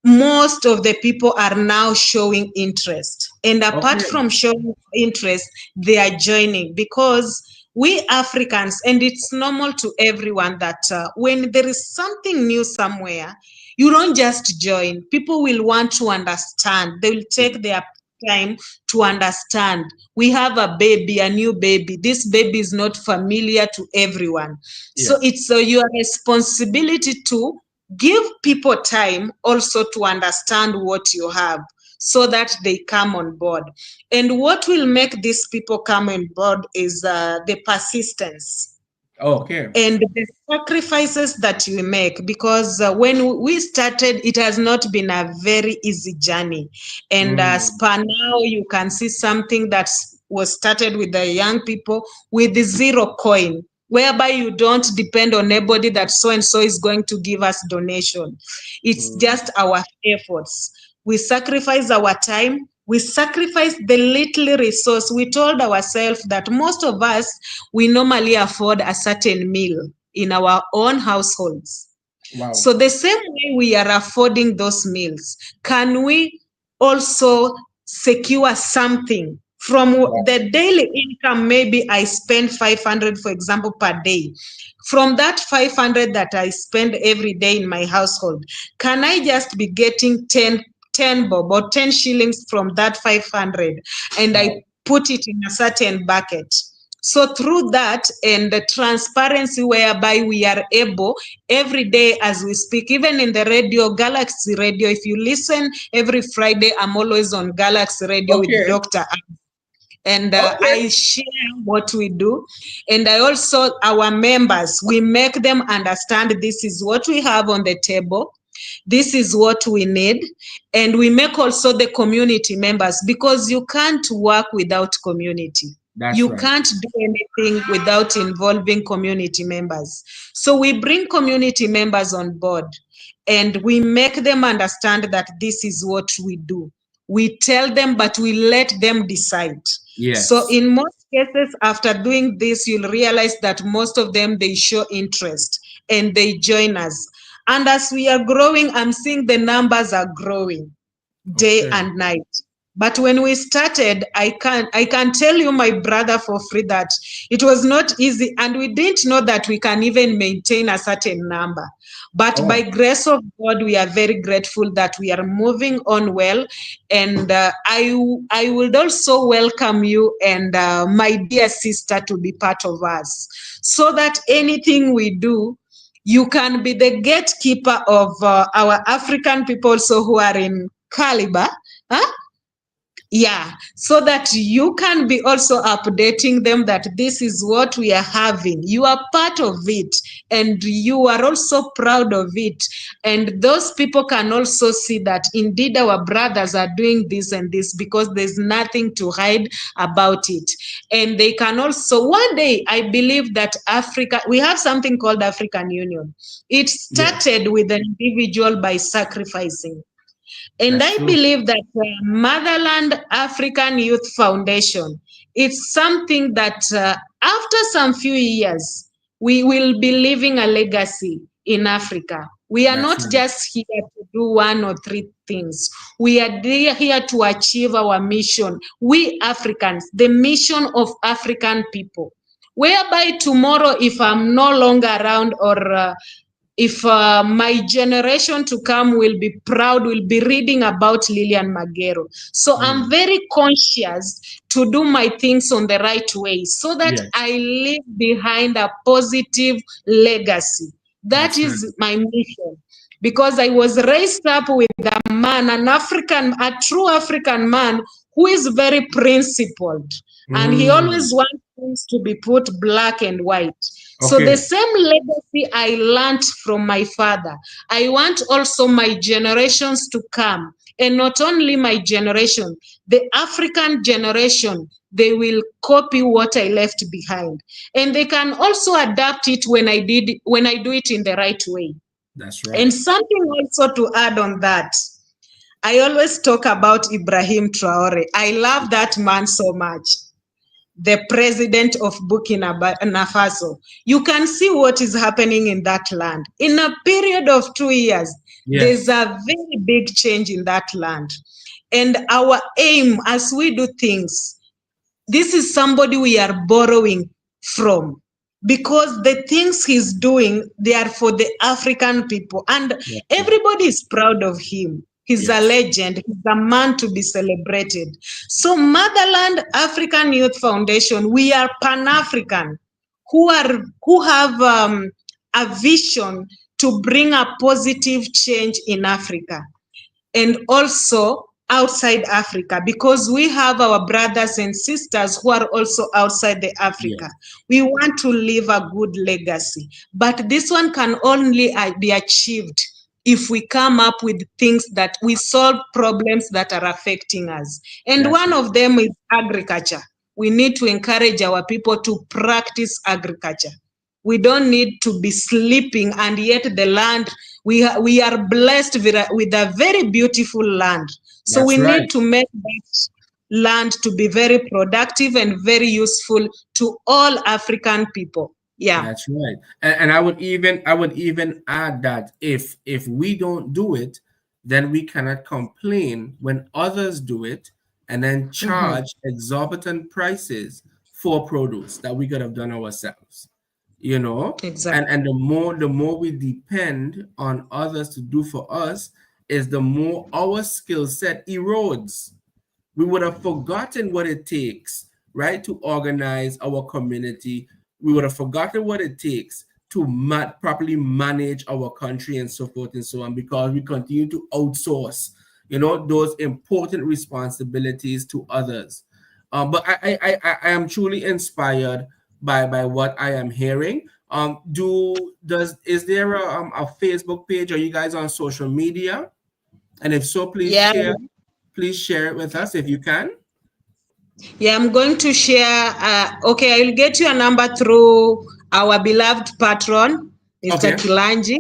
most of the people are now showing interest. And apart Okay. from showing interest, they are joining because we Africans, and it's normal to everyone that when there is something new somewhere, you don't just join. People will want to understand. They will take their time to understand. We have a baby, a new baby. This baby is not familiar to everyone. So Yes. it's your responsibility to give people time also to understand what you have so that they come on board. And what will make these people come on board is the persistence Okay. and the sacrifices that you make, because when we started, it has not been a very easy journey. And as Mm. per now, you can see something that was started with the young people with the zero coin, whereby you don't depend on anybody that so and so is going to give us donation. It's Mm. just our efforts. We sacrifice our time, we sacrifice the little resource. We told ourselves that most of us, we normally afford a certain meal in our own households. Wow. So the same way we are affording those meals, can we also secure something from Wow. the daily income? Maybe I spend 500, for example, per day. From that 500 that I spend every day in my household, can I just be getting 10 bob or 10 shillings from that 500, and I Wow. put it in a certain bucket? So through that and the transparency whereby we are able every day as we speak, even in the radio, Galaxy Radio, if you listen every Friday, I'm always on Galaxy Radio with Okay. Dr. And Okay. I share what we do. And I also, our members, we make them understand this is what we have on the table. This is what we need. And we make also the community members, because you can't work without community. That's You right. can't do anything without involving community members. So we bring community members on board and we make them understand that this is what we do. We tell them, but we let them decide. So Yes. in most cases, after doing this, you'll realize that most of them, they show interest and they join us. And as we are growing, I'm seeing the numbers are growing day Okay. and night. But when we started, I can tell you, my brother, for free, that it was not easy, and we didn't know that we can even maintain a certain number. But by Oh, grace of God, we are very grateful that we are moving on well. And I would also welcome you and my dear sister to be part of us, so that anything we do, you can be the gatekeeper of our African people also who are in caliber, huh? Yeah, so that you can be also updating them that this is what we are having. You are part of it and you are also proud of it. And those people can also see that indeed our brothers are doing this and this, because there's nothing to hide about it. And they can also, one day, I believe that Africa, we have something called African Union. It Yes, started with an individual by sacrificing. And that's I true. believe that Motherland African Youth Foundation, it's something that after some few years, we will be leaving a legacy in Africa. We are That's not right. just here to do one or three things. We are here to achieve our mission. We Africans, the mission of African people. Whereby tomorrow, if I'm no longer around, or if my generation to come will be proud, will be reading about Lillian Magero. So I'm Mm. very conscious to do my things on the right way so that Yes, I leave behind a positive legacy. That that's right. is my mission. Because I was raised up with a man, an African, a true African man who is very principled. And he Mm. always wants things to be put black and white. So the Okay, same legacy I learned from my father, I want also my generations to come. And not only my generation, the African generation, they will copy what I left behind. And they can also adapt it when I do it in the right way. that's And right. something also to add on that, I always talk about Ibrahim Traore. I love that man so much, the president of Burkina Faso. You can see what is happening in that land. In a period of 2 years, there's Yes, a very big change in that land. And our aim as we do things, this is somebody we are borrowing from, because the things he's doing, they are for the African people, and that's right. everybody is proud of him. He's a Yes, legend. He's a man to be celebrated. So Motherland African Youth Foundation, we are Pan-African, who have a vision to bring a positive change in Africa and also outside Africa, because we have our brothers and sisters who are also outside the Africa. yes, We want to leave a good legacy, but this one can only be achieved if we come up with things that we solve problems that are affecting us. And that's one right. of them is agriculture. We need to encourage our people to practice agriculture. We don't need to be sleeping, and yet the land, we are blessed with a very beautiful land. So we That's right. need to make that land to be very productive and very useful to all African people. Yeah, That's right. And I would even add that if we don't do it, then we cannot complain when others do it and then mhm, charge exorbitant prices for produce that we could have done ourselves. You know? exactly. And the more we depend on others to do for us, is the more our skill set erodes. We would have forgotten what it takes, right, to organize our community. We would have forgotten what it takes to properly manage our country and so forth and so on, because we continue to outsource, those important responsibilities to others. But I am truly inspired by what I am hearing. Is there a Facebook page? Are you guys on social media? And if so, Yeah, please share it with us if you can. yeah, I'm going to share. Okay, I'll get your number through our beloved patron, Mr. Okay. Kilanji.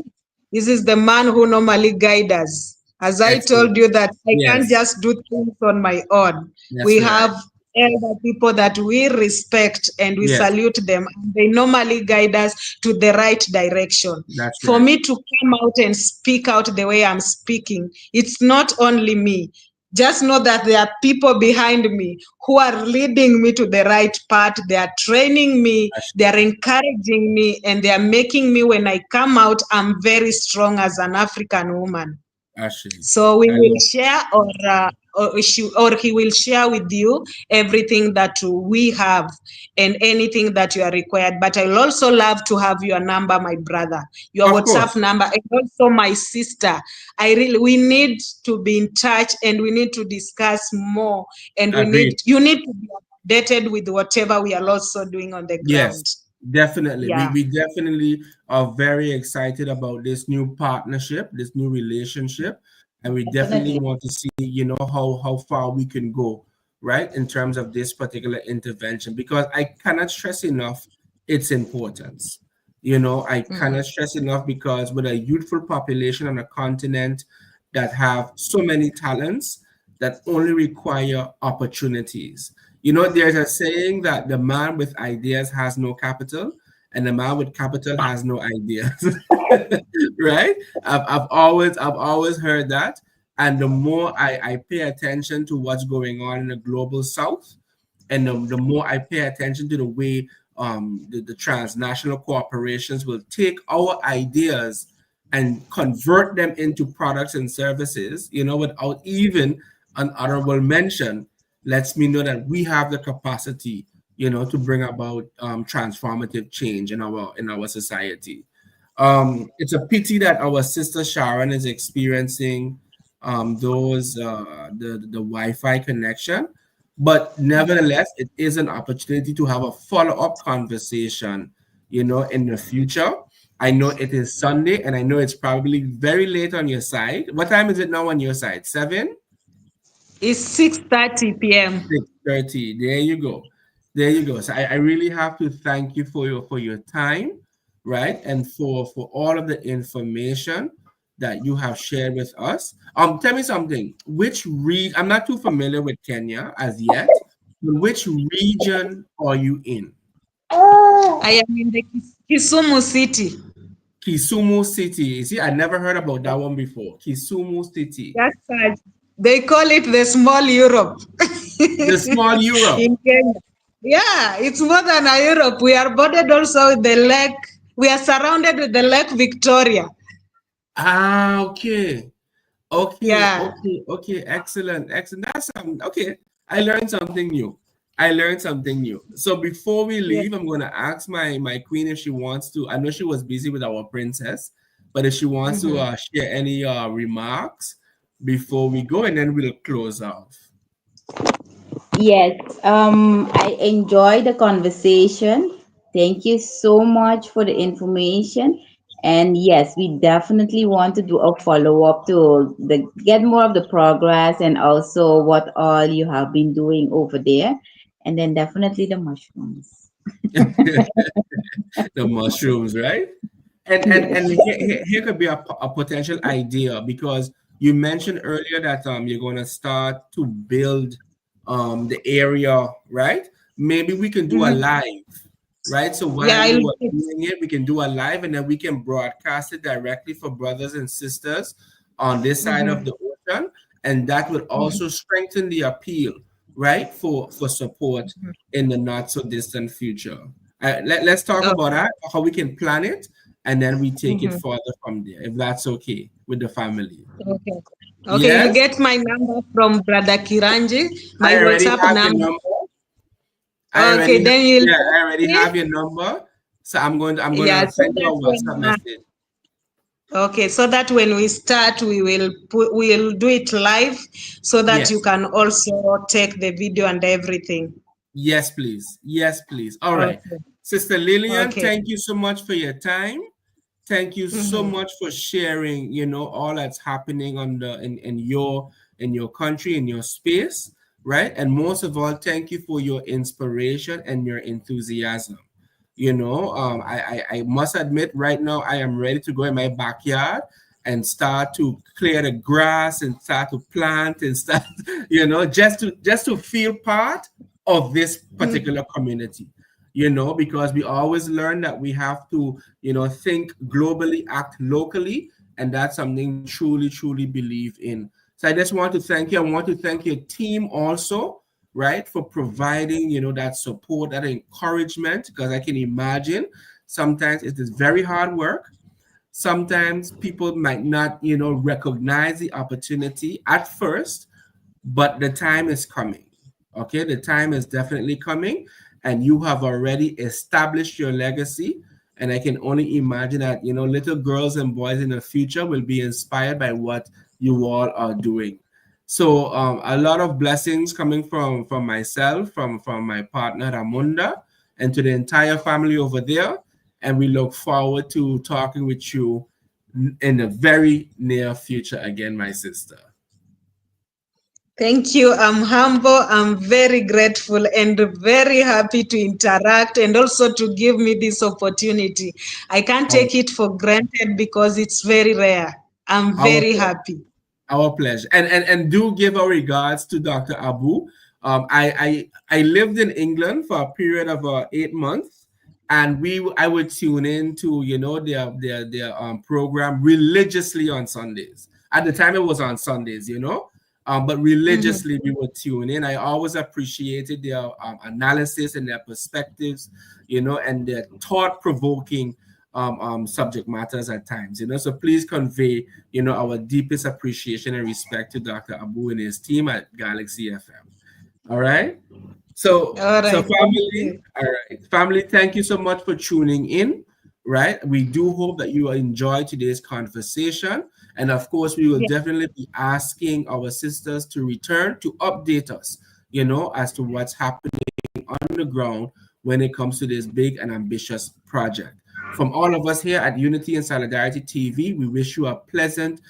This is the man who normally guides us. As I told Excellent. you that I can't Yes, just do things on my own. We that's right. have elder people that we respect and we Yes, salute them. And they normally guide us to the right direction. that's For right. me to come out and speak out the way I'm speaking, it's not only me. Just know that there are people behind me who are leading me to the right path. They are training me, they Ashley, are encouraging me, and they are making me, when I come out, I'm very strong as an African woman. Ashley. So we I will love. share or he will share with you everything that we have and anything that you are required. But I will also love to have your number, my brother, your Of WhatsApp course. number, and also my sister. We need to be in touch, and we need to discuss more, and Agreed. you need to be updated with whatever we are also doing on the Yes, ground. definitely. Yeah. We definitely are very excited about this new partnership, this new relationship, and we definitely Definitely. want to see, how far we can go, right, in terms of this particular intervention, because I cannot stress enough its importance. I cannot stress enough because with a youthful population on a continent that have so many talents that only require opportunities. There's a saying that the man with ideas has no capital, and the man with capital has no ideas. Right? I've always heard that. And the more I pay attention to what's going on in the global south, and the more I pay attention to the way the transnational corporations will take our ideas and convert them into products and services, without even an honorable mention, lets me know that we have the capacity, to bring about transformative change in our society. It's a pity that our sister Sharon is experiencing those the Wi-Fi connection, but nevertheless, it is an opportunity to have a follow-up conversation, in the future. I know it is Sunday, and I know it's probably very late on your side. What time is it now on your side? 7? It's 6:30 p.m. 6:30. There you go. There you go. So I really have to thank you for your time, right? And for all of the information that you have shared with us. Tell me something. I'm not too familiar with Kenya as yet. Which region are you in? I am in the Kisumu city. Kisumu City. You see, I never heard about that one before. Kisumu City. That's right. They call it the small Europe The small Europe. in Kenya. Yeah, it's more than a Europe. We are bordered also with the lake. We are surrounded with the Lake Victoria. Ah, okay. Okay, Yeah. okay, okay. Excellent, excellent. Okay. I learned something new. I learned something new. So before we Yeah. leave, I'm gonna ask my queen if she wants to. I know she was busy with our princess, but if she wants to share any remarks before we go, and then we'll close off. Yes, I enjoy the conversation. Thank you so much for the information. And yes, we definitely want to do a follow up to get more of the progress and also what all you have been doing over there. And then definitely the mushrooms. The mushrooms, right? And Yes. here could be a potential idea, because you mentioned earlier that you're going to start to build the area, right? Maybe we can do a Mhm. live, right? So Yeah, while you are doing it, we can do a live, and then we can broadcast it directly for brothers and sisters on this side of Mhm. the ocean, and that would also strengthen the appeal, right, for support in the not so distant future. Let's talk about Okay. that, how we can plan it, and then we take it Mhm. further from there, if that's okay with the family. Okay. Okay, you'll Yes, get my number from Brother Kiranji, my I already WhatsApp have your number. number. Okay, then you'll Yeah, I text already me. have your number. So I'm Yeah, gonna so send you that a WhatsApp when message. okay, so that when we start, we'll do it live, so that you Yes. can also take the video and everything. Yes, please. Yes, please. All right. Okay. Sister Lillian, Okay. thank you so much for your time. Thank you so Mm-hmm. much for sharing, all that's happening in your country, in your space, right? And most of all, thank you for your inspiration and your enthusiasm. I must admit right now I am ready to go in my backyard and start to clear the grass and start to plant and start, just to feel part of this particular community, because we always learn that we have to, think globally, act locally, and that's something we truly, truly believe in. So I just want to thank you. I want to thank your team also, right, for providing, that support, that encouragement, because I can imagine sometimes it is very hard work. Sometimes people might not, recognize the opportunity at first, but the time is coming. Okay, the time is definitely coming, and you have already established your legacy. And I can only imagine that, you know, little girls and boys in the future will be inspired by what you all are doing. So a lot of blessings coming from myself, from my partner Ramunda, and to the entire family over there. And we look forward to talking with you in the very near future again, my sister. Thank you. I'm humble. I'm very grateful and very happy to interact and also to give me this opportunity. I can't Our, take it for granted because it's very rare. I'm our very happy. Our pleasure. And do give our regards to Dr. Abu. I lived in England for a period of 8 months, and I would tune in to, you know, their program religiously on Sundays. At the time, it was on Sundays, you know, but Mhm. religiously we would tune in. I always appreciated their analysis and their perspectives, you know, and their thought provoking subject matters at times, you know. So please convey, you know, our deepest appreciation and respect to Dr. Abu and his team at Galaxy FM. All right. All So right. Thank family, you. all right, family, thank you so much for tuning in. Right. We do hope that you enjoyed today's conversation. And of course, we will Yeah. definitely be asking our sisters to return to update us, you know, as to what's happening on the ground when it comes to this big and ambitious project. From all of us here at Unity and Solidarity TV, we wish you a pleasant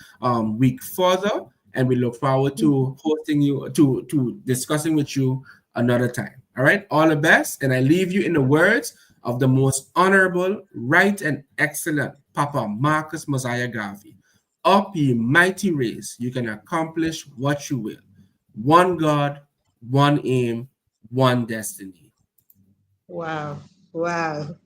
week further, and we look forward to hosting you, to discussing with you another time. All right, all the best, and I leave you in the words of the most honorable, right, and excellent Papa Marcus Mosiah Garvey. Up, ye mighty race, you can accomplish what you will. One God, one aim, one destiny. Wow. Wow.